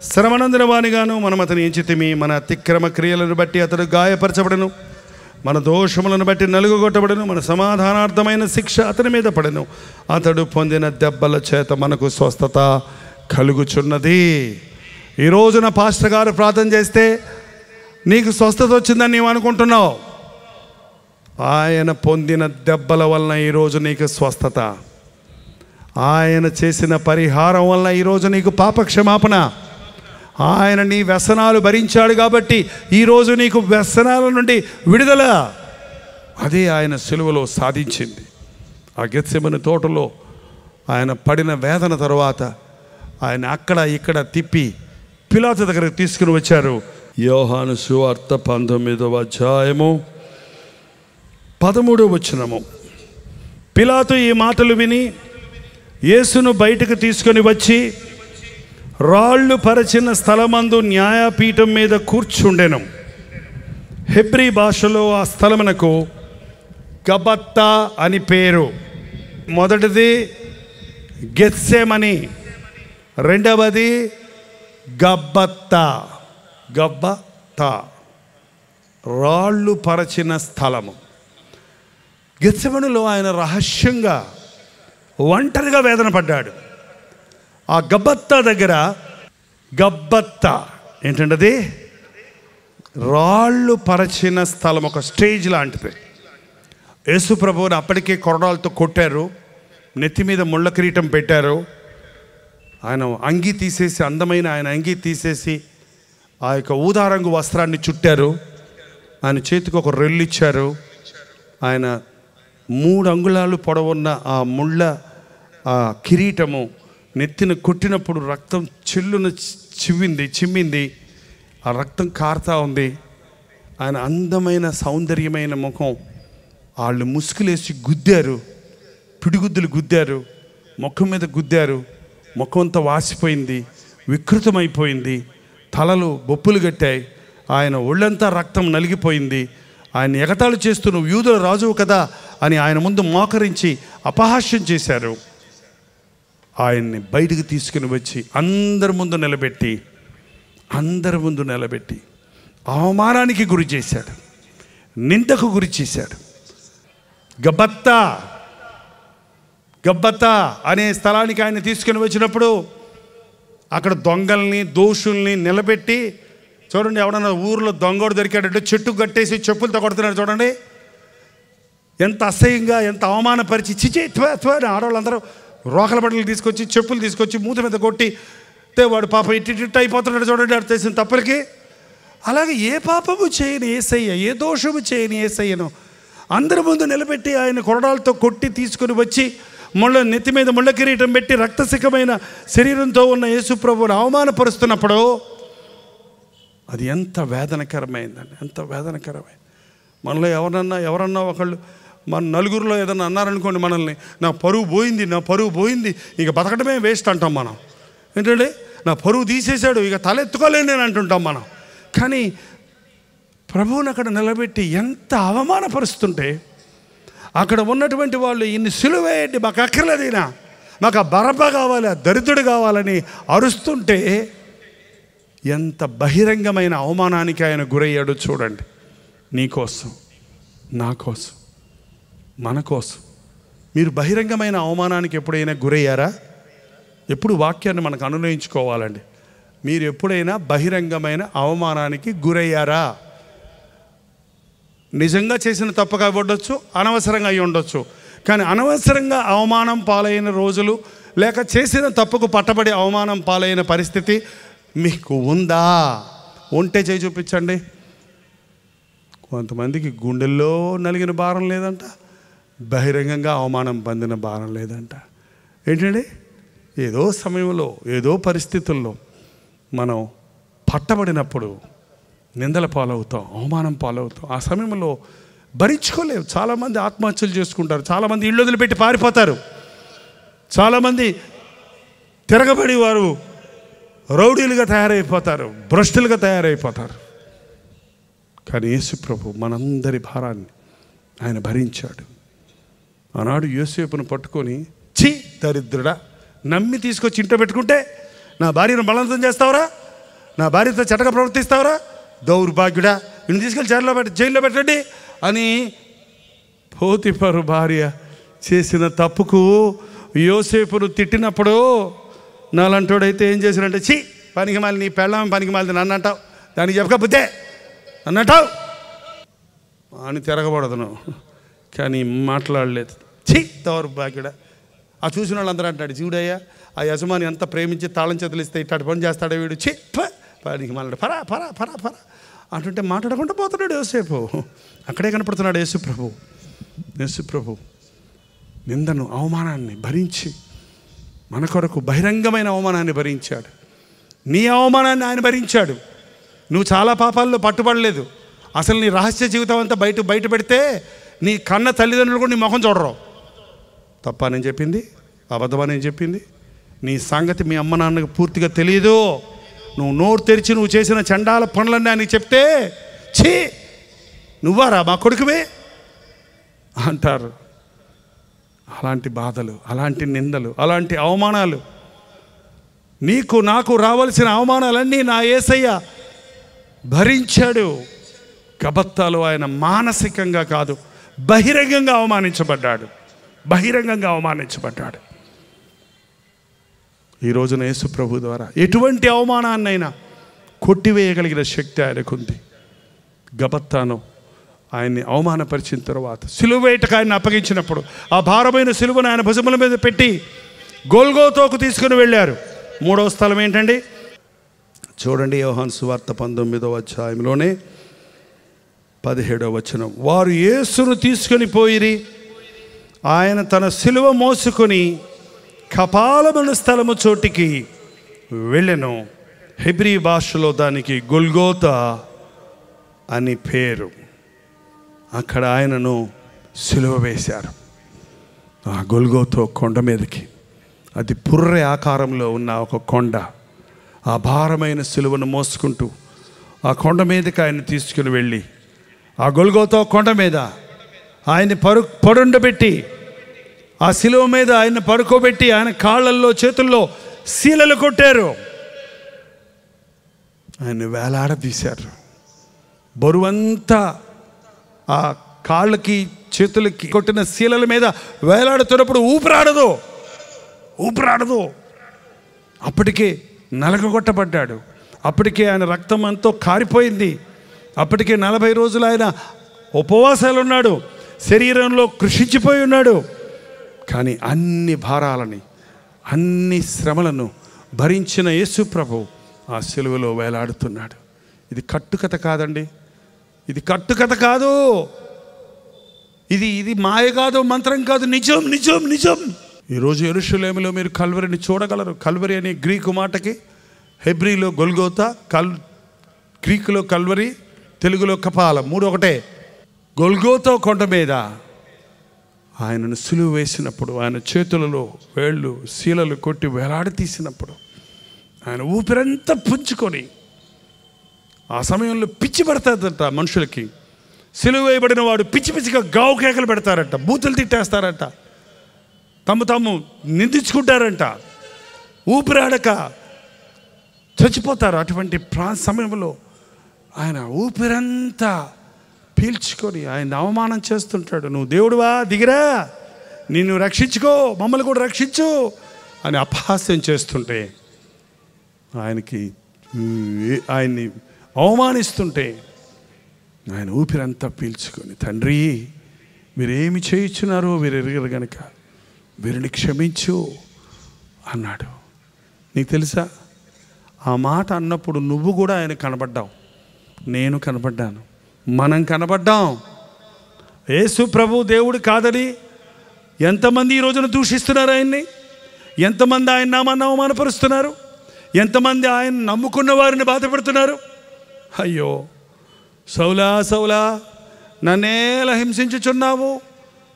శ్రమనందిన వానిగాను మనం అతని ఎంచితిమి. మన అతిక్రమ క్రియలను బట్టి అతడు గాయపరచబడను, మన దోషములను బట్టి నలుగుగొట్టబడను, మన సమాధానార్థమైన శిక్ష అతని మీద పడెను, అతడు పొందిన దెబ్బల చేత మనకు స్వస్థత కలుగుచున్నది. ఈ రోజున పాస్టర్ గారు ప్రార్థన చేస్తే నీకు స్వస్థత వచ్చిందని నీవు అనుకుంటున్నావు. ఆయన పొందిన దెబ్బల వలన ఈరోజు నీకు స్వస్థత, ఆయన చేసిన పరిహారం వలన ఈరోజు నీకు పాపక్షమాపణ. ఆయన నీ వ్యసనాలు భరించాడు కాబట్టి ఈరోజు నీకు వ్యసనాల నుండి విడుదల. అదే ఆయన సిలువలో సాధించింది. ఆ గెత్సెమని తోటలో ఆయన పడిన వేదన తరువాత ఆయన అక్కడ ఇక్కడ తిప్పి పిలాతు దగ్గరకు తీసుకుని వచ్చారు. యోహాను సువార్త 19వ అధ్యాయము 13వ వచనము. పిలాతు ఈ మాటలు విని యేసును బయటకు తీసుకొని వచ్చి రాళ్ళు పరచిన స్థలమందు న్యాయపీఠం మీద కూర్చుండెను. హెబ్రీ భాషలో ఆ స్థలమునకు గబత్తా అని పేరు. మొదటిది గెత్సెమని, రెండవది గబ్బత్తా. గబ్బత్తా రాళ్ళు పరచిన స్థలము. గెత్సెమనిలో ఆయన రహస్యంగా ఒంటరిగా వేదన పడ్డాడు. ఆ గబ్బత్తా దగ్గర గబ్బత్తా ఏంటంటే అది రాళ్ళు పరచిన స్థలం, ఒక స్టేజ్ లాంటిది. యేసు ప్రభువుని అప్పటికే కొరడాలతో కొట్టారు, నెత్తి మీద ముళ్ళ కిరీటం పెట్టారు, ఆయన అంగీ తీసేసి, అందమైన ఆయన అంగీ తీసేసి ఆ యొక్క ఊదారంగు వస్త్రాన్ని చుట్టారు, ఆయన చేతికి ఒక రెల్లు ఇచ్చారు, ఆయన 3 అంగుళాలు పొడవున్న ఆ ముళ్ళ ఆ కిరీటము నెత్తిన కొట్టినప్పుడు రక్తం చెల్లున చిమ్మింది, ఆ రక్తం కారుతా ఉంది. ఆయన అందమైన సౌందర్యమైన ముఖం, వాళ్ళు ముసుగులేసి గుద్దారు, పిడిగుద్దులు గుద్దారు, ముఖం మీద గుద్దారు, ముఖం అంతా వాసిపోయింది, వికృతమైపోయింది, తలలు బొప్పులు కట్టాయి, ఆయన ఒళ్ళంతా రక్తం నలిగిపోయింది. ఆయన ఎగతాళి చేస్తూ నువ్వు యూదుల రాజువు కదా అని ఆయన ముందు మోకరించి అపహాస్యం చేశారు. ఆయన్ని బయటికి తీసుకుని వచ్చి అందరి ముందు నిలబెట్టి అవమానానికి గురి చేశాడు, నిందకు గురి చేశాడు. గబ్బత్తా అనే స్థలానికి ఆయన తీసుకుని వచ్చినప్పుడు అక్కడ దొంగల్ని, దోషుల్ని నిలబెట్టి, చూడండి, ఎవడన్నా ఊరిలో దొంగోడు దొరికాడంటే చెట్టు కట్టేసి చెప్పులతో కొడుతున్నాడు. చూడండి ఎంత అసహ్యంగా, ఎంత అవమానపరిచి చిచే అని ఆడవాళ్ళందరూ రోకల బట్టలు తీసుకొచ్చి, చెప్పులు తీసుకొచ్చి మూత మీద కొట్టి వాడు పాపం ఇట్టిట్టు అయిపోతున్నాడు. చూడండి అటు చేసిన తప్పులకి. అలాగే ఏ పాపము చేయని యేసయ్య, ఏ దోషము చేయని యేసయ్యను అందరి ముందు నిలబెట్టి ఆయన కొరడాలతో కొట్టి తీసుకుని వచ్చి నెత్తి మీద ముళ్ళ కిరీటం పెట్టి రక్తసికమైన శరీరంతో ఉన్న యేసు ప్రభువుని అవమానపరుస్తున్నప్పుడు అది ఎంత వేదనకరమైందండి, ఎంత వేదనకరమైంది. మనలో ఎవరన్నా ఒకళ్ళు మన నలుగురిలో ఏదన్నా అన్నారనుకోండి మనల్ని, నా పరువు పోయింది, ఇక బతకడమే వేస్ట్ అంటాం మనం. ఏంటంటే నా పరువు తీసేశాడు, ఇక తలెత్తుకోలేను నేను అంటుంటాం మనం. కానీ ప్రభువుని అక్కడ నిలబెట్టి ఎంత అవమానపరుస్తుంటే, అక్కడ ఉన్నటువంటి వాళ్ళు ఇన్ని సిలువేయండి, మాకు అక్కర్లేదైనా, మాకు ఆ బరబ్బ కావాలి, ఆ దరిద్రుడు కావాలని అరుస్తుంటే ఎంత బహిరంగమైన అవమానానికి ఆయన గురయ్యాడో చూడండి. నీకోసం, నా కోసం, మన కోసం. మీరు బహిరంగమైన అవమానానికి ఎప్పుడైనా గురయ్యారా? ఎప్పుడు వాక్యాన్ని మనకు అనునయించుకోవాలండి. మీరు ఎప్పుడైనా బహిరంగమైన అవమానానికి గురయ్యారా? నిజంగా చేసిన తప్పుగా ఉండొచ్చు, అనవసరంగా అయి ఉండొచ్చు. కానీ అనవసరంగా అవమానం పాలైన రోజులు, లేక చేసిన తప్పుకు పట్టబడి అవమానం పాలైన పరిస్థితి మీకు ఉందా? ఉంటే చేయి చూపించండి. కొంతమందికి గుండెల్లో నలిగిన భారం లేదంట, బహిరంగంగా అవమానం పొందిన భారం లేదంట. ఏంటండి, ఏదో సమయంలో, ఏదో పరిస్థితుల్లో మనం పట్టబడినప్పుడు నిందల పాలవుతాం, అవమానం పాలవుతాం. ఆ సమయంలో భరించుకోలేవు. చాలామంది ఆత్మహత్యలు చేసుకుంటారు, చాలామంది ఇళ్ళు వదిలిపెట్టి పారిపోతారు, చాలామంది తిరగబడి వారు రౌడీలుగా తయారైపోతారు, భ్రష్టులుగా తయారైపోతారు. కానీ యేసు ప్రభు మనందరి భారాన్ని ఆయన భరించాడు. ఆనాడు యోసేపును పట్టుకొని, ఛీ దరిద్రుడా, నమ్మి తీసుకొచ్చి ఇంట్లో పెట్టుకుంటే నా భార్యను బలవంతం చేస్తావురా, నా భార్యతో చెడ్డగా ప్రవర్తిస్తావురా, దౌర్భాగ్యుడా, ఇన్ని తీసుకెళ్ళి జైల్లో పెట్టండి అని పోతిఫరు భార్య చేసిన తప్పుకు యోసేపును తిట్టినప్పుడు నాలంటోడైతే ఏం చేశాడంటే, ఛీ పనికి మాలి, నీ పెళ్ళాం పనికి మాలిది నన్ను అంటావు, దానికి చెప్పక బుద్ధే నన్ను అంటావు అని తిరగబడదును. కానీ మాట్లాడలేదు. ఛీ దౌర్భాగ్యుడా. ఆ చూసిన వాళ్ళందరూ అంటాడు, చూడయ్యా ఆ యజమాని ఎంత ప్రేమించి తాళం చేతులు ఇస్తే ఇట్లాంటి పని చేస్తాడు వీడు, ఛీ పనికి మాలాడు, పరా పరా పరా పరా అంటుంటే మాట్లాడకుండా పోతున్నాడు యోసేపు. అక్కడే కనపడుతున్నాడు యేసు ప్రభు. నిందను, అవమానాన్ని భరించి మన కొరకు బహిరంగమైన అవమానాన్ని భరించాడు. నీ అవమానాన్ని ఆయన భరించాడు. నువ్వు చాలా పాపాల్లో పట్టుబడలేదు. అసలు నీ రహస్య జీవితం అంతా బయట పెడితే నీ కన్న తల్లిదండ్రులు కూడా నీ ముఖం చూడరు. తప్ప నేను చెప్పింది, అబద్ధమని నేను చెప్పింది, నీ సంగతి మీ అమ్మ నాన్నకు పూర్తిగా తెలియదు. నువ్వు నోరు తెరిచి నువ్వు చేసిన చండాల పనులన్నీ ఆయనకి చెప్తే, ఛీ నువ్వారా మా కొడుకువే అంటారు. అలాంటి బాధలు, అలాంటి నిందలు, అలాంటి అవమానాలు, నీకు నాకు రావాల్సిన అవమానాలన్నీ నా యేసయ్య భరించాడు. గబత్తాలు ఆయన మానసికంగా కాదు, బహిరంగంగా అవమానించబడ్డాడు. ఈ రోజున యేసు ప్రభు ద్వారా ఎటువంటి అవమానాన్నైనా కొట్టివేయగలిగిన శక్తి ఆయనకుంది. గబత్తాను ఆయన్ని అవమానపరిచిన తర్వాత సిలువ వేటకు ఆయన అప్పగించినప్పుడు ఆ భారమైన సిలువను ఆయన భుజముల మీద పెట్టి గొల్గోతాకు తీసుకుని వెళ్ళారు. 3వ స్థలం ఏంటండి? చూడండి, యోహాను సువార్త 19వ అధ్యాయంలోనే 17వ వచనం. వారు యేసును తీసుకొని పోయిరి. ఆయన తన సిలువ మోసుకొని కపాలమున స్థలము చోటికి వెళ్ళెను. హెబ్రీ భాషలో దానికి గొల్గోతా అని పేరు. అక్కడ ఆయనను సిలువ వేశారు. ఆ గొల్గోతా కొండ మీదకి, అది పుర్రె ఆకారంలో ఉన్న ఒక కొండ, ఆ భారమైన సిలువను మోసుకుంటూ ఆ కొండ మీదకి ఆయన తీసుకుని వెళ్ళి ఆ గొల్గోతా కొండ మీద ఆయన్ని పడుండబెట్టి ఆ సిలువ మీద ఆయన పడుకోబెట్టి ఆయన కాళ్ళల్లో చేతుల్లో శీలలు కొట్టారు. ఆయన వేలాడదీశారు. బరువంతా ఆ కాళ్ళకి చేతులకి కొట్టిన శీలల మీద వేలాడుతున్నప్పుడు ఊపిరాడదు. అప్పటికే నలగగొట్టబడ్డాడు. అప్పటికే ఆయన రక్తం అంతా కారిపోయింది. అప్పటికే 40 రోజులు ఆయన ఉపవాసాలు ఉన్నాడు. శరీరంలో కృషించిపోయి ఉన్నాడు. కానీ అన్ని భారాలని, అన్ని శ్రమలను భరించిన యేసు ప్రభు ఆ సిలువలో వేలాడుతున్నాడు. ఇది కట్టుకథ కాదండి, ఇది కట్టుకథ కాదు, ఇది మాయ కాదు, మంత్రం కాదు, నిజం నిజం నిజం. ఈరోజు యెరూషలేములో మీరు కల్వరిని చూడగలరు. కల్వరి అనే గ్రీకు మాటకి హెబ్రీలో గొల్గోతా, గ్రీకులో కల్వరి, తెలుగులో కపాలం, 3 ఒకటే. గొల్గోతా కొండ మీద ఆయనను సిలువ వేసినప్పుడు, ఆయన చేతులలో వేళ్ళు శీలలు కొట్టి వేలాడి తీసినప్పుడు ఆయన ఊపిరంతా పుంజుకొని, ఆ సమయంలో పిచ్చి పడుతుందంట మనుషులకి. సిలువ వేయబడిన వాడు పిచ్చి పిచ్చిగా గావు కేకలు పెడతారంట, బూతులు తిట్టేస్తారంట, తాము నిందించుకుంటారంట, ఊపిరాడక చచ్చిపోతారు. అటువంటి సమయంలో ఆయన ఊపిరంతా పీల్చుకొని ఆయన అవమానం చేస్తుంటాడు. నువ్వు దేవుడువా, దిగిరా, నిన్ను రక్షించుకో, మమ్మల్ని కూడా రక్షించు అని అపహాస్యం చేస్తుంటే, ఆయన్ని అవమానిస్తుంటే ఆయన ఊపిరంతా పీల్చుకొని, తండ్రి వీరేమి చేయించున్నారో వీరు ఎరగరు గనుక వీరిని క్షమించు అన్నాడు. నీకు తెలుసా, ఆ మాట అన్నప్పుడు నువ్వు కూడా ఆయన కనబడ్డావు, నేను కనబడ్డాను, మనం కనబడ్డాం. యేసు ప్రభు దేవుడు కాదని ఎంతమంది ఈ రోజున దూషిస్తున్నారు ఆయన్ని, ఎంతమంది ఆయన నామాన్ని అవమానపరుస్తున్నారు, ఎంతమంది ఆయన నమ్ముకున్న వారిని బాధపడుతున్నారు. అయ్యో సౌలా సౌలా నన్నేలా హింసించుచున్నావు,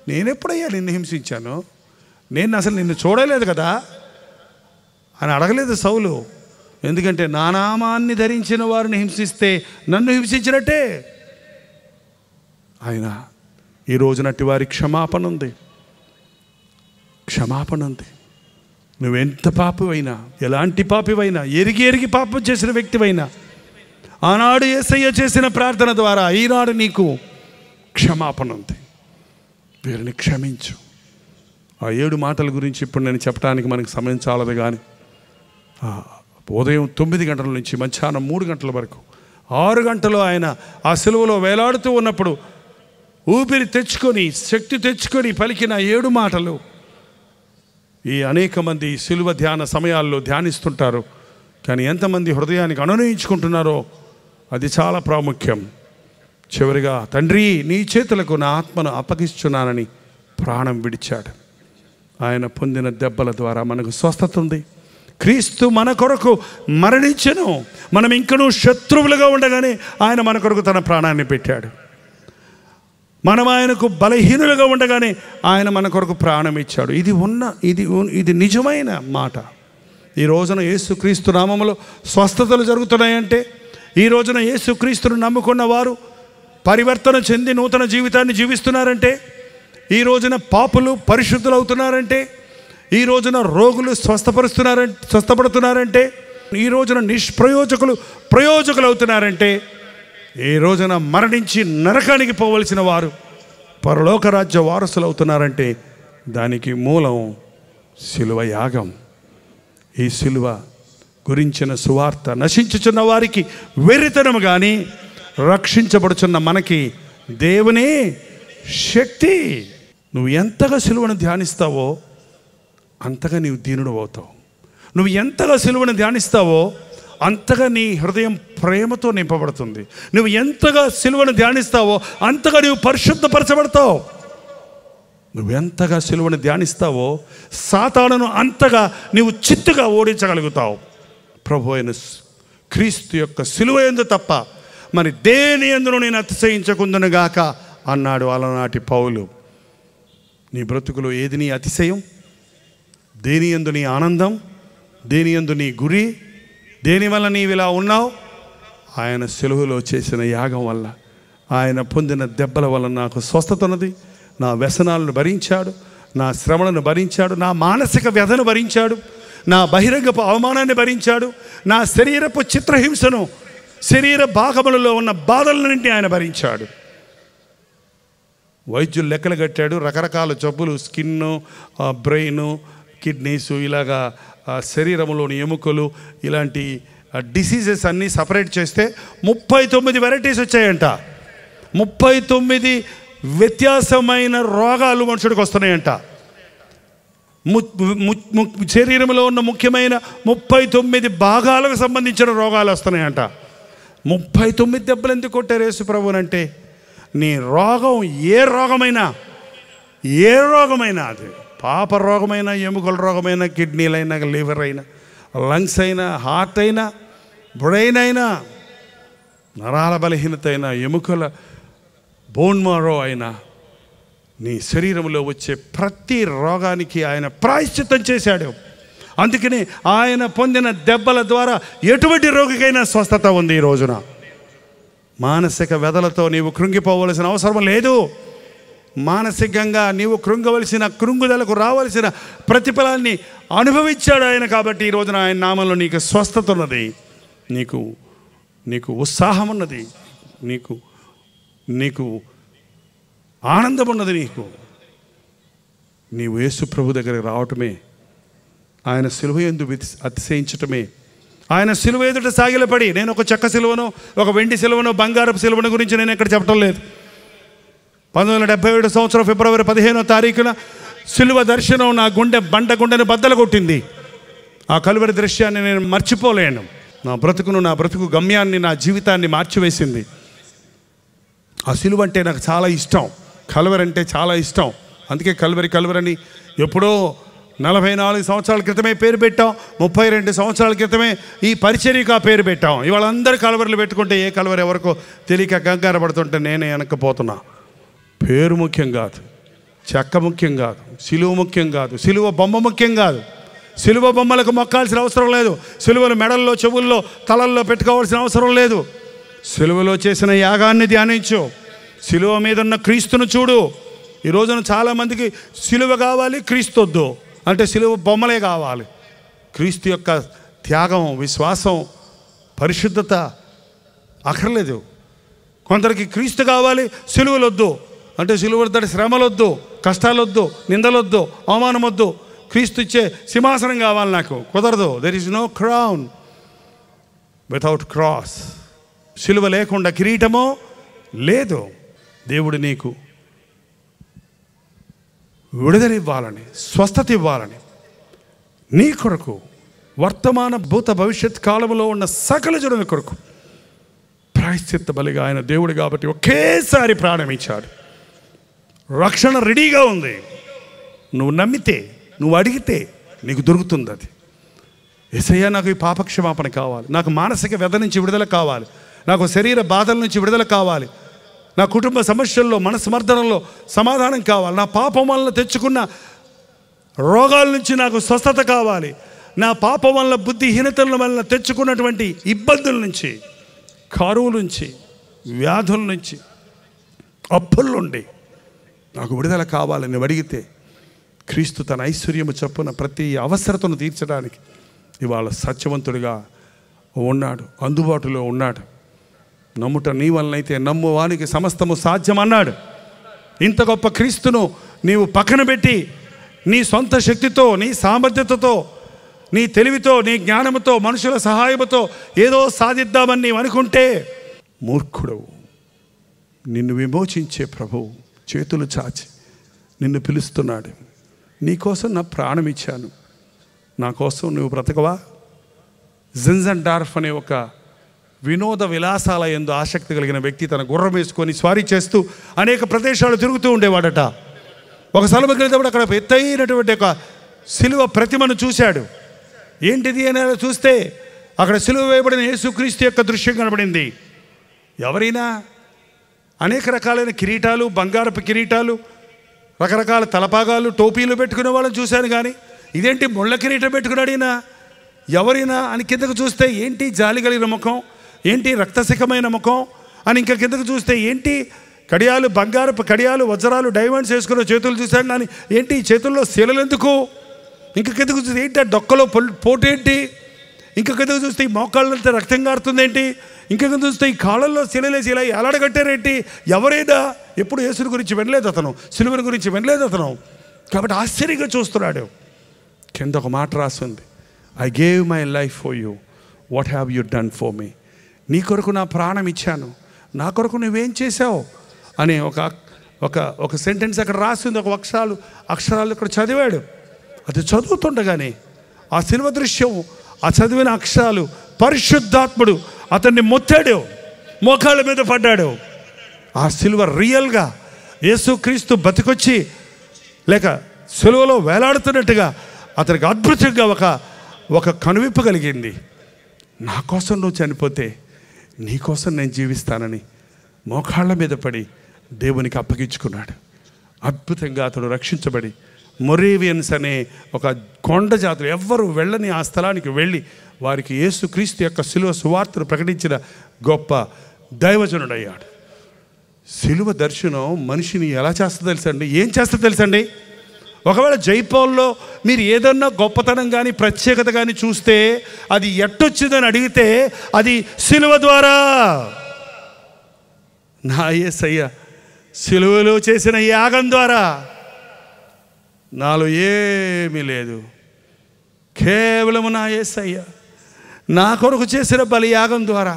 నేనెప్పుడయ్యా నిన్ను హింసించాను, నేను అసలు నిన్ను చూడలేదు కదా అని అడగలేదు సౌలు. ఎందుకంటే నా నామాన్ని ధరించిన వారిని హింసిస్తే నన్ను హింసించినట్టే. ఆయన ఈ రోజునట్టి వారి క్షమాపణ ఉంది. నువ్వెంత పాపివైనా, ఎలాంటి పాపివైనా, ఎరిగి పాపం చేసిన వ్యక్తివైనా, ఆనాడు యేసయ్య చేసిన ప్రార్థన ద్వారా ఈనాడు నీకు క్షమాపణ ఉంది. వీరిని క్షమించు. ఆ 7 మాటల గురించి ఇప్పుడు నేను చెప్పడానికి మనకు సమయం చాలదు. కానీ ఉదయం 9 గంటల నుంచి మధ్యాహ్నం 3 గంటల వరకు 6 గంటలు ఆయన ఆ సిలువలో వేలాడుతూ ఉన్నప్పుడు ఊపిరి తెచ్చుకొని, శక్తి తెచ్చుకొని పలికిన 7 మాటలు ఈ అనేక మంది సిలువ ధ్యాన సమయాల్లో ధ్యానిస్తుంటారు. కానీ ఎంతమంది హృదయానికి అనునయించుకుంటున్నారో అది చాలా ప్రాముఖ్యం. చివరిగా, తండ్రి నీ చేతులకు నా ఆత్మను అప్పగిస్తున్నానని ప్రాణం విడిచాడు. ఆయన పొందిన దెబ్బల ద్వారా మనకు స్వస్థత ఉంది. క్రీస్తు మన కొరకు మరణించెను. మనం ఇంకనూ శత్రువులుగా ఉండగానే ఆయన మన కొరకు తన ప్రాణాన్ని పెట్టాడు. మనం ఆయనకు బలహీనులుగా ఉండగానే ఆయన మన కొరకు ప్రాణం ఇచ్చాడు. ఇది నిజమైన మాట. ఈ రోజున యేసుక్రీస్తు నామములో స్వస్థతలు జరుగుతున్నాయంటే, ఈ రోజున యేసుక్రీస్తును నమ్ముకున్న వారు పరివర్తన చెంది నూతన జీవితాన్ని జీవిస్తున్నారంటే, ఈ రోజున పాపులు పరిశుద్ధులు అవుతున్నారంటే, ఈ రోజున రోగులు స్వస్థపడుతున్నారంటే, ఈ రోజున నిష్ప్రయోజకులు ప్రయోజకులు అవుతున్నారంటే, ఈ రోజున మరణించి నరకానికి పోవలసిన వారు పరలోక రాజ్య వారసులు అవుతున్నారంటే దానికి మూలం శిలువ యాగం. ఈ సిలువ గురించిన సువార్త నశించుచున్న వారికి వెర్రితనము కానీ రక్షించబడుచున్న మనకి దేవుని శక్తి. నువ్వు ఎంతగా సిలువను ధ్యానిస్తావో అంతగా నీవు దీనుడు అవుతావు. నువ్వు ఎంతగా సిలువను ధ్యానిస్తావో అంతగా నీ హృదయం ప్రేమతో నింపబడుతుంది. నువ్వు ఎంతగా సిలువను ధ్యానిస్తావో అంతగా నీవు పరిశుద్ధపరచబడతావు. నువ్వు ఎంతగా సిలువను ధ్యానిస్తావో సాతానును అంతగా నీవు చిత్తుగా ఓడించగలుగుతావు. ప్రభు అయిన క్రీస్తు యొక్క సిలువ యందు తప్ప మరి దేని యందును నేను అతిశయించకుందునుగాక అన్నాడు అలనాటి పౌలు. నీ బ్రతుకులో ఏది నీ అతిశయం? దేని యందు నీ ఆనందం? దేని యందు నీ గురి? దేని వల్ల నీవు ఇలా ఉన్నావు? ఆయన సిలువలో చేసిన యాగం వల్ల, ఆయన పొందిన దెబ్బల వల్ల నాకు స్వస్థత ఉన్నది. నా వ్యసనాలను భరించాడు, నా శ్రమలను భరించాడు, నా మానసిక వ్యధను భరించాడు, నా బహిరంగపు అవమానాన్ని భరించాడు, నా శరీరపు చిత్రహింసను, శరీర భాగములలో ఉన్న బాధలన్నింటినీ ఆయన భరించాడు. వైద్యులు లెక్కలు కట్టాడు. రకరకాల జబ్బులు, స్కిన్ను, బ్రెయిన్, కిడ్నీసు, ఇలాగా శరీరంలోని ఎముకలు, ఇలాంటి డిసీజెస్ అన్నీ సపరేట్ చేస్తే 39 వెరైటీస్ వచ్చాయంట. 39 వ్యత్యాసమైన రోగాలు మనుషుడికి వస్తున్నాయంట. శరీరంలో ఉన్న ముఖ్యమైన 39 భాగాలకు సంబంధించిన రోగాలు వస్తున్నాయంట. 39 దెబ్బలు ఎందుకు కొట్టారు యేసు ప్రభువునంటే, నీ రోగం ఏ రోగమైనా అది పాప రోగమైనా, ఎముకల రోగమైనా, కిడ్నీలైనా, లివర్ అయినా, లంగ్స్ అయినా, హార్ట్ అయినా, బ్రెయిన్ అయినా, నరాల బలహీనత అయినా, ఎముకల బోన్ మారో అయినా, నీ శరీరంలో వచ్చే ప్రతి రోగానికి ఆయన ప్రాయశ్చిత్తం చేశాడు. అందుకని ఆయన పొందిన దెబ్బల ద్వారా ఎటువంటి రోగికైనా స్వస్థత ఉంది. ఈ రోజున మానసిక వ్యధలతో నీవు కృంగిపోవలసిన అవసరం లేదు. మానసికంగా నీవు కృంగవలసిన, కృంగుదలకు రావలసిన ప్రతిఫలాన్ని అనుభవించాడు ఆయన. కాబట్టి ఈ రోజున ఆయన నామంలో నీకు స్వస్థత ఉన్నది, నీకు ఉత్సాహం ఉన్నది, నీకు ఆనందం ఉన్నది. నీవు యేసు ప్రభు దగ్గరికి రావటమే, ఆయన సిలువ యందు అతిశయించటమే, ఆయన సిలువ ఎదుట సాగిలపడి, నేను ఒక చెక్క సిలువను, ఒక వెండి సిలువను, బంగారపు సిలువను గురించి నేను ఎక్కడ చెప్పటం లేదు. 1977 సంవత్సరం ఫిబ్రవరి 15వ తారీఖున సిలువ దర్శనం నా గుండెను బద్దలు కొట్టింది. ఆ కలువరి దృశ్యాన్ని నేను మర్చిపోలేను. నా బ్రతుకు గమ్యాన్ని, నా జీవితాన్ని మార్చివేసింది. ఆ సిలువ అంటే నాకు చాలా ఇష్టం, కలువరి అంటే చాలా ఇష్టం. అందుకే కలువరని ఎప్పుడో 44 సంవత్సరాల క్రితమే పేరు పెట్టాం. 32 సంవత్సరాల క్రితమే ఈ పరిచర్యకు ఆ పేరు పెట్టాం. ఇవాళ అందరు కలువరిలు పెట్టుకుంటే ఏ కలువరి ఎవరికో తెలియక కంగారు పడుతుంటే నేనే వెనక్కిపోతున్నా. పేరు ముఖ్యం కాదు, చెక్క ముఖ్యం కాదు, సిలువ ముఖ్యం కాదు, సిలువ బొమ్మ ముఖ్యం కాదు. సిలువ బొమ్మలకు మొక్కాల్సిన అవసరం లేదు. సిలువలు మెడల్లో, చెవుల్లో, తలల్లో పెట్టుకోవాల్సిన అవసరం లేదు. సిలువలో చేసిన యాగాన్ని ధ్యానించు. సిలువ మీద ఉన్న క్రీస్తును చూడు. ఈ రోజున చాలామందికి సిలువ కావాలి, క్రీస్తు వద్దు అంటే సిలువ బొమ్మలే కావాలి. క్రీస్తు యొక్క త్యాగం, విశ్వాసం, పరిశుద్ధత అక్కర్లేదు. కొందరికి క్రీస్తు కావాలి, సిలువలొద్దు అంటే సిలువద్దటి శ్రమలొద్దు, కష్టాలొద్దు, నిందలొద్దు, అవమానం వద్దు, క్రీస్తు ఇచ్చే సింహాసనం కావాలి నాకు. కుదరదు. There is no crown without cross. సిలువ లేకుండా కిరీటమో లేదు. దేవుడు నీకు విడుదల ఇవ్వాలని, స్వస్థత ఇవ్వాలని, నీ కొరకు, వర్తమాన భూత భవిష్యత్ కాలంలో ఉన్న సకల జనుల కొరకు ప్రాయశ్చిత్త బలిగా ఆయన దేవుడు కాబట్టి ఒకేసారి ప్రాణం ఇచ్చాడు. రక్షణ రెడీగా ఉంది. నువ్వు నమ్మితే, నువ్వు అడిగితే నీకు దొరుకుతుంది. అది యేసయ్యా నాకు ఈ పాపక్షమాపణ కావాలి, నాకు మానసిక వ్యధ నుంచి విడుదల కావాలి, నాకు శరీర బాధల నుంచి విడుదల కావాలి, నా కుటుంబ సమస్యల్లో, మనస్మర్దనలో సమాధానం కావాలి, నా పాపం వల్ల తెచ్చుకున్న రోగాల నుంచి నాకు స్వస్థత కావాలి, నా పాపం వల్ల, బుద్ధిహీనతల వల్ల తెచ్చుకున్నటువంటి ఇబ్బందుల నుంచి, కరువు నుంచి, వ్యాధుల నుంచి, అప్పుల నుండి నాకు విడుదల కావాలని అడిగితే క్రీస్తు తన ఐశ్వర్యము చొప్పున ప్రతి అవసరతను తీర్చడానికి ఇవాళ సత్యవంతుడిగా ఉన్నాడు, అందుబాటులో ఉన్నాడు. నమ్ముట నీ వలనైతే నమ్మువానికి సమస్తము సాధ్యం అన్నాడు. ఇంత గొప్ప క్రీస్తును నీవు పక్కన పెట్టి నీ సొంత శక్తితో, నీ సామర్థ్యతతో నీ తెలివితో, నీ జ్ఞానంతో, మనుషుల సహాయంతో ఏదో సాధిద్దామని నీవు అనుకుంటే మూర్ఖుడవు. నిన్ను విమోచించే ప్రభువు చేతులు చాచి నిన్ను పిలుస్తున్నాడు. నీకోసం నా ప్రాణం ఇచ్చాను, నా కోసం నువ్వు బ్రతకవా? జిన్జెన్డార్ఫ్ అనే ఒక వినోద విలాసాల యందు ఆసక్తి కలిగిన వ్యక్తి తన గుర్రం వేసుకొని స్వారీ చేస్తూ అనేక ప్రదేశాలు తిరుగుతూ ఉండేవాడట. ఒక స్థలంకి వెళ్తేప్పుడు అక్కడ ఎత్తైనటువంటి ఒక సిలువ ప్రతిమను చూశాడు. ఏంటిది అని చూస్తే అక్కడ సిలువ వేయబడిన యేసుక్రీస్తు యొక్క దృశ్యం కనబడింది. ఎవరైనా అనేక రకాలైన కిరీటాలు, బంగారపు కిరీటాలు, రకరకాల తలపాగాలు, టోపీలు పెట్టుకునే వాళ్ళని చూశాను, కానీ ఇదేంటి ముళ్ళ కిరీటం పెట్టుకున్నాడు ఈయన, ఎవరైనా అని కిందకు చూస్తే ఏంటి జాలి కలిగిన ముఖం, ఏంటి రక్తసికమైన ముఖం అని ఇంకా కిందకు చూస్తే ఏంటి కడియాలు, బంగారపు కడియాలు, వజ్రాలు, డైమండ్స్ వేసుకున్న చేతులు చూశాను, కానీ ఏంటి ఈ చేతుల్లో శీలలు ఎందుకు? ఇంకా కిందకు చూస్తే ఏంటి ఆ డొక్కలో పోటు ఏంటి? ఇంకా కిందకు చూస్తే ఈ మోకాళ్ళంతా రక్తం కారుతుంది ఏంటి? ఇంకా కింద చూస్తే ఈ కాళ్ళల్లో శిలలేసి ఇలా ఎలాడగట్టారేంటి? ఎవరైనా ఎప్పుడు యేసుని గురించి వినలేదు అతను, సిలువని గురించి వినలేదు అతను, కాబట్టి ఆశ్చర్యంగా చూస్తున్నాడు. కింద ఒక మాట రాస్తుంది, I gave my life for you, what have you done for me? నీ కొరకు నా ప్రాణం ఇచ్చాను, నా కొరకు నువ్వేం చేసావు అనే ఒక సెంటెన్స్ అక్కడ రాసింది. ఒక అక్షరాలు ఇక్కడ చదివాడు. అది చదువుతుండగానే ఆ సిలువ దృశ్యం, ఆ చదివిన అక్షరాలు, పరిశుద్ధాత్ముడు అతన్ని మొత్తాడు, మోకాళ్ళ మీద పడ్డాడు. ఆ సిలువ రియల్గా యేసుక్రీస్తు బతికొచ్చి లేక సిలువలో వేలాడుతున్నట్టుగా అతనికి అద్భుతంగా ఒక కనువిప్పు కలిగింది. నా కోసం నువ్వు చనిపోతే నీ కోసం నేను జీవిస్తానని మోకాళ్ళ మీద పడి దేవునికి అప్పగించుకున్నాడు. అద్భుతంగా అతడు రక్షించబడి మొరేవియన్స్ అనే ఒక కొండ జాతులు ఎవ్వరు వెళ్ళని ఆ స్థలానికి వెళ్ళి వారికి యేసుక్రీస్తు యొక్క సిలువ సువార్తను ప్రకటించిన గొప్ప దైవజనుడయ్యాడు. సిలువ దర్శనం మనిషిని ఎలా చేస్తుందో తెలుసండి? ఏం చేస్తుందో తెలుసండి? ఒకవేళ జైపౌల్లో మీరు ఏదన్నా గొప్పతనం కానీ ప్రత్యేకత కానీ చూస్తే అది ఎట్టొచ్చిందని అడిగితే అది సిలువ ద్వారా. నా యేసయ్య సిలువలో చేసిన యాగం ద్వారా. నాలో ఏమీ లేదు, కేవలము నా యేసయ్య నా కొరకు చేసిన బలియాగం ద్వారా,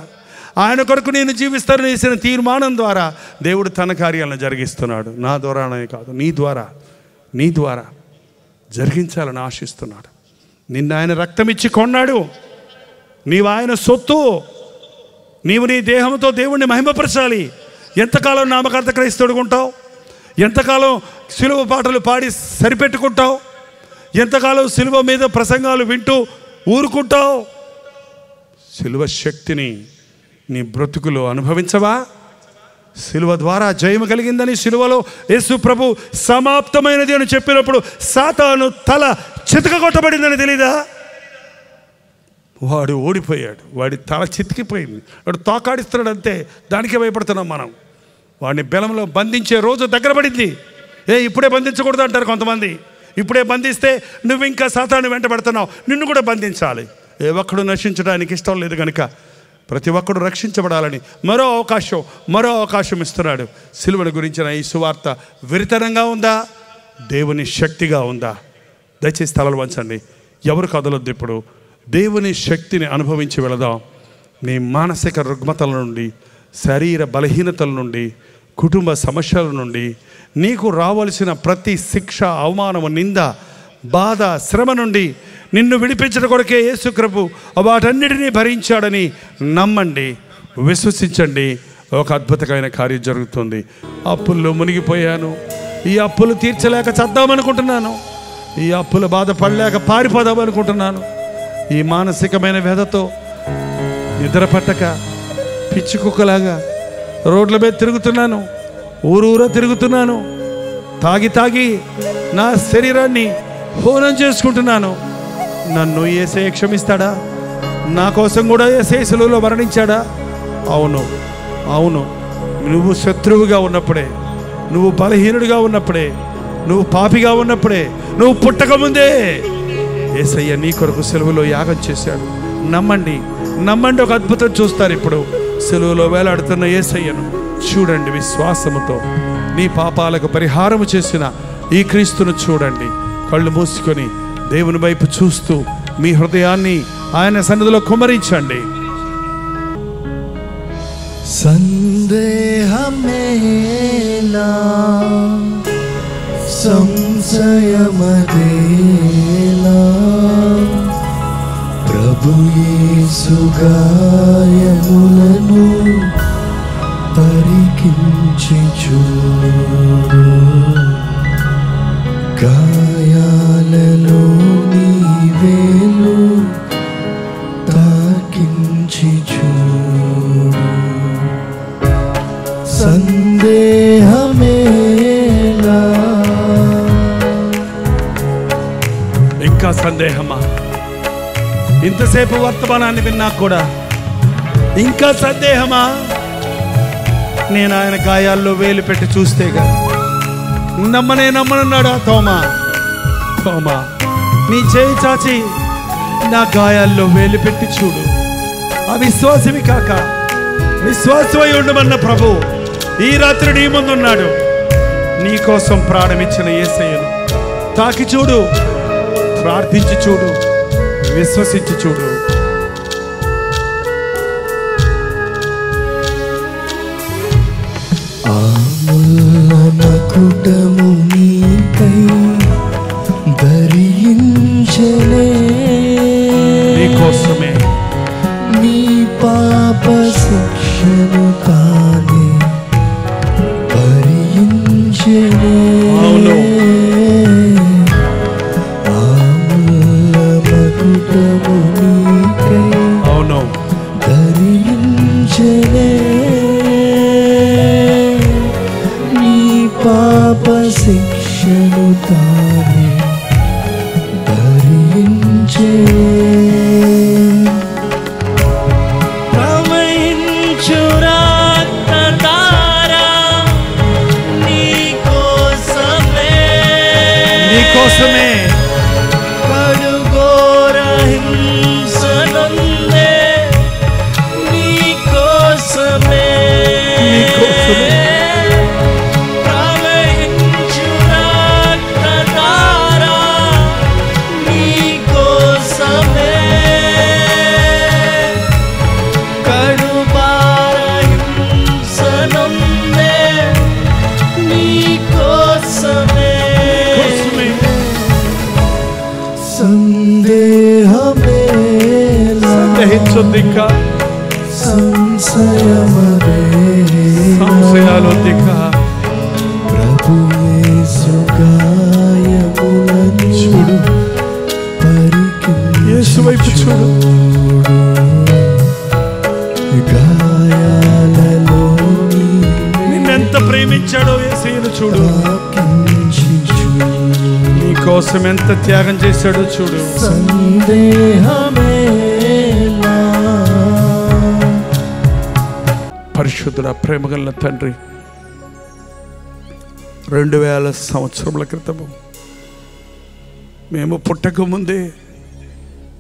ఆయన కొరకు నేను జీవిస్తానని చేసిన తీర్మానం ద్వారా దేవుడు తన కార్యాలను జరిగిస్తున్నాడు. నా ద్వారానే కాదు, నీ ద్వారా జరిగించాలని ఆశిస్తున్నాడు. నిన్ను ఆయన రక్తం ఇచ్చి కొన్నాడు. నీవు ఆయన సొత్తు. నీవు నీ దేహంతో దేవుణ్ణి మహిమపరచాలి. ఎంతకాలం నామకార్థ క్రైస్తవుడిగా ఉంటావు? ఎంతకాలం సిలువ పాటలు పాడి సరిపెట్టుకుంటావు? ఎంతకాలం సిలువ మీద ప్రసంగాలు వింటూ ఊరుకుంటావు? సిలువ శక్తిని నీ బ్రతుకులో అనుభవించవా? సిలువ ద్వారా జయము కలిగిందని, సిలువలో యేసు ప్రభు సమాప్తమైనది అని చెప్పినప్పుడు సాతాను తల చితకగొట్టబడిందని తెలీదా? వాడు ఓడిపోయాడు, వాడి తల చితికిపోయింది, వాడు తోకాడిస్తున్నాడు అంతే. దానికే భయపడుతున్నాం మనం. వాడిని బెలంలో బంధించే రోజు దగ్గర పడింది. ఇప్పుడే బంధించకూడదు అంటారు కొంతమంది. ఇప్పుడే బంధిస్తే నువ్వు ఇంకా సాతాను వెంటబడుతున్నావు, నిన్ను కూడా బంధించాలి. ఏ ఒక్కడు నశించడానికి ఇష్టం లేదు కనుక ప్రతి ఒక్కడు రక్షించబడాలని మరో అవకాశం ఇస్తున్నాడు. సిలువను గురించిన ఈ సువార్త వెరితనంగా ఉందా? దేవుని శక్తిగా ఉందా? దయచేసి తలలు వంచండి, ఎవరు కదలొద్దు. ఇప్పుడు దేవుని శక్తిని అనుభవించి వెళదాం. నీ మానసిక రుగ్మతల నుండి, శరీర బలహీనతల నుండి, కుటుంబ సమస్యల నుండి, నీకు రావలసిన ప్రతి శిక్ష, అవమానము, నింద, బాధ, శ్రమ నుండి నిన్ను విడిపించడం కొరకే యేసు ప్రభు వాటన్నిటినీ భరించాడని నమ్మండి, విశ్వసించండి. ఒక అద్భుతమైన కార్యం జరుగుతుంది. అప్పుల్లో మునిగిపోయాను, ఈ అప్పులు తీర్చలేక చద్దామనుకుంటున్నాను, ఈ అప్పుల బాధ పడలేక పారిపోదామనుకుంటున్నాను, ఈ మానసికమైన వ్యధతో నిద్ర పట్టక పిచ్చి కుక్కలాగా రోడ్ల మీద తిరుగుతున్నాను, ఊరూరా తిరుగుతున్నాను, తాగి నా శరీరాన్ని హోనం చేసుకుంటున్నాను. నన్ను యేసయ్య క్షమిస్తాడా? నా కోసం కూడా యేసయ్య సిలువలో మరణించాడా? అవును. నువ్వు శత్రువుగా ఉన్నప్పుడే, నువ్వు బలహీనుడిగా ఉన్నప్పుడే, నువ్వు పాపిగా ఉన్నప్పుడే, నువ్వు పుట్టకముందే యేసయ్య నీ కొరకు సిలువలో యాగం చేశాడు. నమ్మండి, ఒక అద్భుతం చూస్తారు. ఇప్పుడు సిలువలో వేలాడుతున్న యేసయ్యను చూడండి. విశ్వాసముతో నీ పాపాలకు పరిహారము చేసిన ఈ క్రీస్తును చూడండి. కళ్ళు మూసుకొని దేవుని వైపు చూస్తూ మీ హృదయాన్ని ఆయన సన్నిధిలో కుమ్మరించండి. సందేహమేలా సంశయమదేలా ప్రభు యేసు గాయములను పరికించి చూడు, గాయాలలో నీ వేలు తాకించి చూడు. సందేహమేలా ఇంకా సందేహమా? ఇంతసేపు వర్తమానాన్ని విన్నా కూడా ఇంకా సందేహమా? నేను ఆయన గాయాల్లో వేలు పెట్టి చూస్తేగా నమ్మనన్నాడు ఆ తోమా. నీ చేయి చాచి నా గాయాల్లో వేలు పెట్టి చూడు. అవిశ్వాసవి కాక విశ్వాసమై ఉండమన్న ప్రభు ఈ రాత్రి నీ ముందున్నాడు. నీ కోసం ప్రాణమిచ్చిన యేసయ్యను తాకి చూడు, ప్రార్థించి చూడు, విశ్వసించి చూడు. మకుటము నీకై ధరించలే, నీకోసమే నీ పాప శిక్షను తానే భరించలే. అవును, మకుటము నీకై అవును, ధరించలే, పాప శిక్షను తానే భరించే. ప్రవహించు రక్తధార నీకోసమే కడుగోర హింసనందే నీకోసమే. సందేహించొద్దిక, సంశయాలొద్దిక. ప్రభు యేసు గాయములను చూడు, యేసు వైపు చూడు. గాయాలలో నిన్నెంత ప్రేమించాడో యేసయ్యను చూడు. నీ కోసం ఎంత త్యాగం చేశాడో చూడు. సందేహమేలా. పరిశుద్ధుడ, ప్రేమగల తండ్రి, 2000 సంవత్సరముల క్రితము మేము పుట్టక ముందే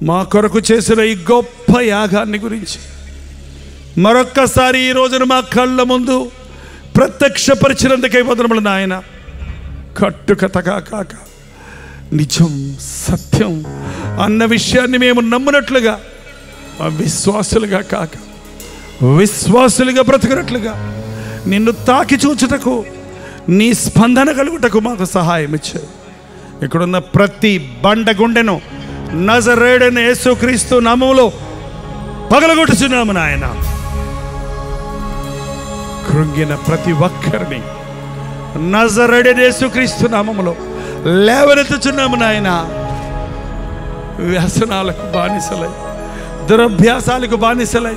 మా కొరకు చేసిన ఈ గొప్ప యాగాన్ని గురించి మరొక్కసారి ఈ రోజున మా కళ్ళ ముందు ప్రత్యక్షపరిచినందుకై వందనములు నాయన. కట్టుకథగా కాక నిజం సత్యం అన్న విషయాన్ని మేము నమ్మునట్లుగా, విశ్వాసులుగా కాక విశ్వాసులుగా బ్రతుకున్నట్లుగా నిన్ను తాకి చూచుటకు, నీ స్పందన కలుగుటకు మాకు సహాయం ఇచ్చావు. ఇక్కడున్న ప్రతి బండ గుండెను నజరేయుడైన యేసుక్రీస్తు నామములో పగలగొట్టుచున్నాము నాయన. కృంగిన ప్రతి ఒక్కరిని నజరేయుడైన యేసుక్రీస్తు నామములో లేవనెత్తుచున్నాము నాయన. వ్యసనాలకు బానిసలై, దురభ్యాసాలకు బానిసలై,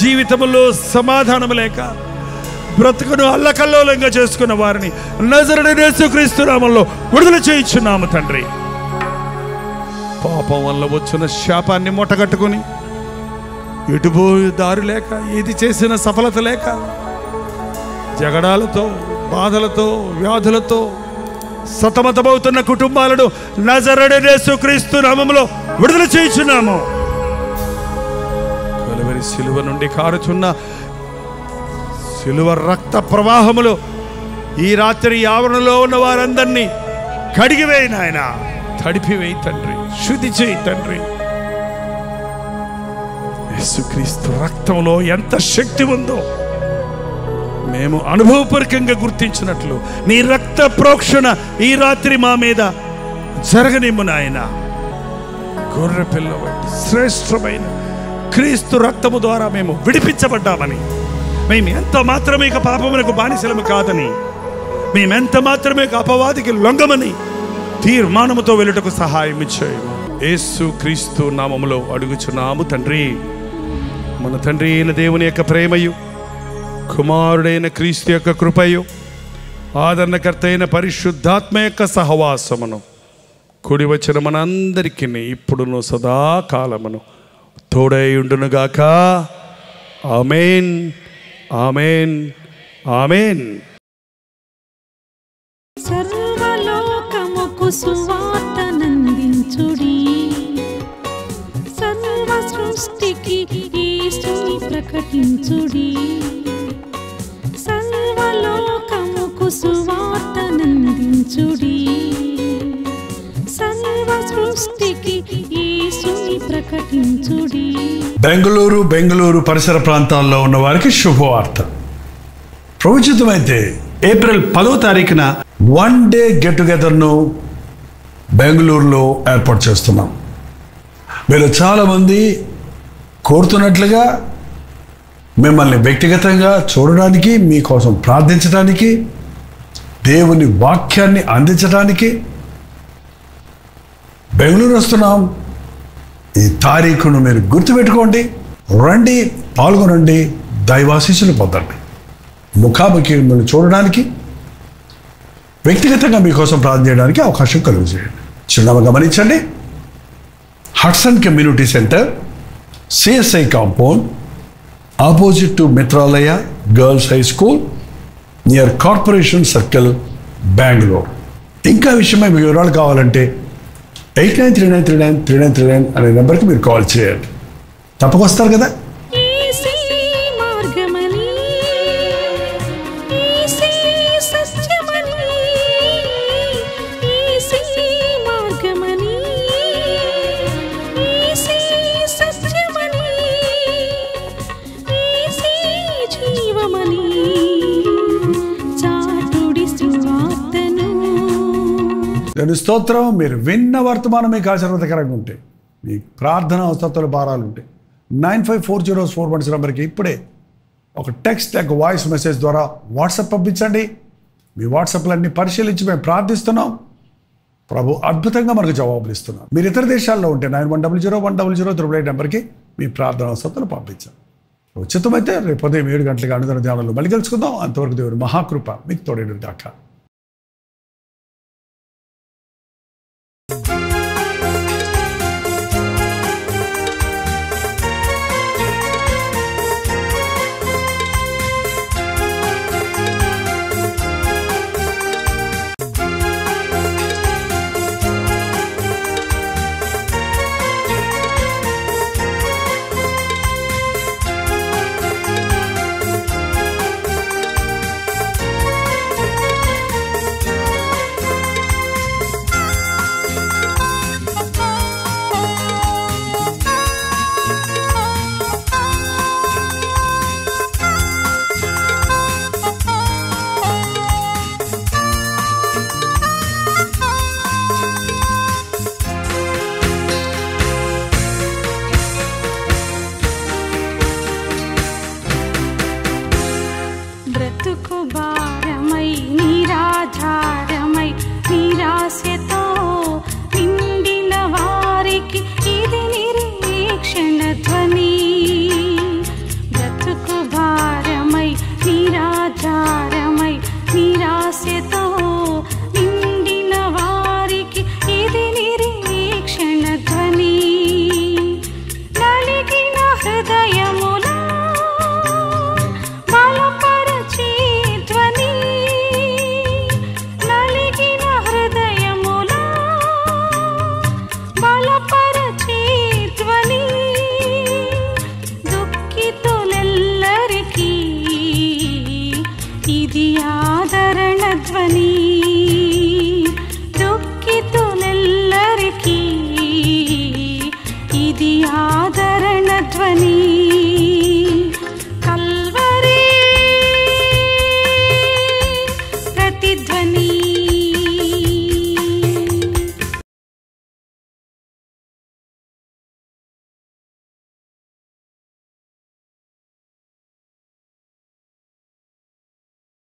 జీవితంలో సమాధానం లేక బ్రతుకును అల్లకల్లోలంగా చేసుకున్న వారిని నజరేయుడైన యేసుక్రీస్తు నామములో విడుదల చేయించున్నాము తండ్రి. పాపం వల్ల వచ్చిన శాపాన్ని మూటగట్టుకుని ఎటుపోయే దారి లేక, ఏది చేసిన సఫలత లేక, జగడాలతో, బాధలతో, వ్యాధులతో సతమతమవుతున్న కుటుంబాలను నజరేయుడైన యేసుక్రీస్తు నామములో విడుదల చేయించున్నాము. కలువరి సిలువ నుండి కారుచున్న సిలువ రక్త ప్రవాహములు ఈ రాత్రి ఆవరణలో ఉన్న వారందరినీ కడిగివేయి నాయన, తడిపివేయి తండ్రి, శుద్ధి చేయి తండ్రి. యేసుక్రీస్తు రక్తంలో ఎంత శక్తి ఉందో మేము అనుభవపూర్వకంగా గుర్తించినట్లు నీ రక్త ప్రోక్షణ ఈ రాత్రి మా మీద జరగనిమ్ము నాయన. గొర్రె పిల్ల వంటి శ్రేష్టమైన క్రీస్తు రక్తము ద్వారా మేము విడిపించబడ్డామని, మేము ఎంత మాత్రమే పాపమునకు బానిసలము కాదని, మేమెంత మాత్రమే అపవాదికి లొంగమని తీర్మానముతో వెళ్ళుటకు సహాయం ఇచ్చాయి. యేసు క్రీస్తు నామములో అడుగుచున్నాము తండ్రి. మన తండ్రి అయిన దేవుని యొక్క ప్రేమయు, కుమారుడైన క్రీస్తు యొక్క కృపయు, ఆదరణకర్త అయిన పరిశుద్ధాత్మ యొక్క సహవాసమును కూడి వచ్చిన మనందరికీ ఇప్పుడును సదాకాలమును తోడై ఉండునుగాక. ఆమేన్, ఆమేన్, ఆమేన్. సర్వలోకముకు సువార్తనందించుడి, సర్వ సృష్టికి యేసుని ప్రకటించుడి. సర్వలోకముకు సువార్తనందించుడి, సర్వ సృష్టికి యేసుని ప్రకటించుడి. బెంగళూరు పరిసర ప్రాంతాల్లో ఉన్న వారికి శుభవార్త. ప్రవచితమైతే ఏప్రిల్ 10వ తారీఖున 1 డే గెట్ టుగెదర్ను బెంగళూరులో ఏర్పాటు చేస్తున్నాం. మీరు చాలామంది కోరుతున్నట్లుగా మిమ్మల్ని వ్యక్తిగతంగా చూడడానికి, మీకోసం ప్రార్థించడానికి, దేవుని వాక్యాన్ని అందించడానికి బెంగళూరు వస్తున్నాం. ఈ తారీఖును మీరు గుర్తుపెట్టుకోండి, రండి, పాల్గొనండి, దైవాశీస్సులు పొందండి. ముఖాముఖి మిమ్మల్ని చూడడానికి, వ్యక్తిగతంగా మీకోసం ప్రార్థన చేయడానికి అవకాశం కలుగు చేయండి. చిరునామా గమనించండి. Hudson community centre, CSI compound, opposite to Mitralaya girls high school, near corporation circle, Bengaluru. ఇంకా విషయమై మీ వివరాలు కావాలంటే 8939393939 అనే నెంబర్కి మీరు కాల్ చేయండి. తప్పక వస్తారు కదా. దాని స్తోత్రం. మీరు విన్న వర్తమానం మీకు ఆశీర్వాదకరంగా ఉంటే, మీ ప్రార్థన అవసరాల భారాలు ఉంటే 954041 నెంబర్కి ఇప్పుడే ఒక టెక్స్ట్, ఒక వాయిస్ మెసేజ్ ద్వారా వాట్సాప్ పంపించండి. మీ వాట్సాప్లన్నీ పరిశీలించి మేము ప్రార్థిస్తున్నాం. ప్రభు అద్భుతంగా మనకు జవాబులు ఇస్తున్నాం. మీరు ఇతర దేశాల్లో ఉంటే 91001008 నెంబర్కి మీ ప్రార్థన అవసరాలు పంపించాం. ఉచితమైతే రేపు ఉదయం 7 గంటలకు అనుదిన ధ్యానంలో మళ్ళీ కలుసుకుందాం. అంతవరకు దేవుని మహాకృప మీకు తోడేడు దాకా. బ్రతుకు భారమై నిరాధార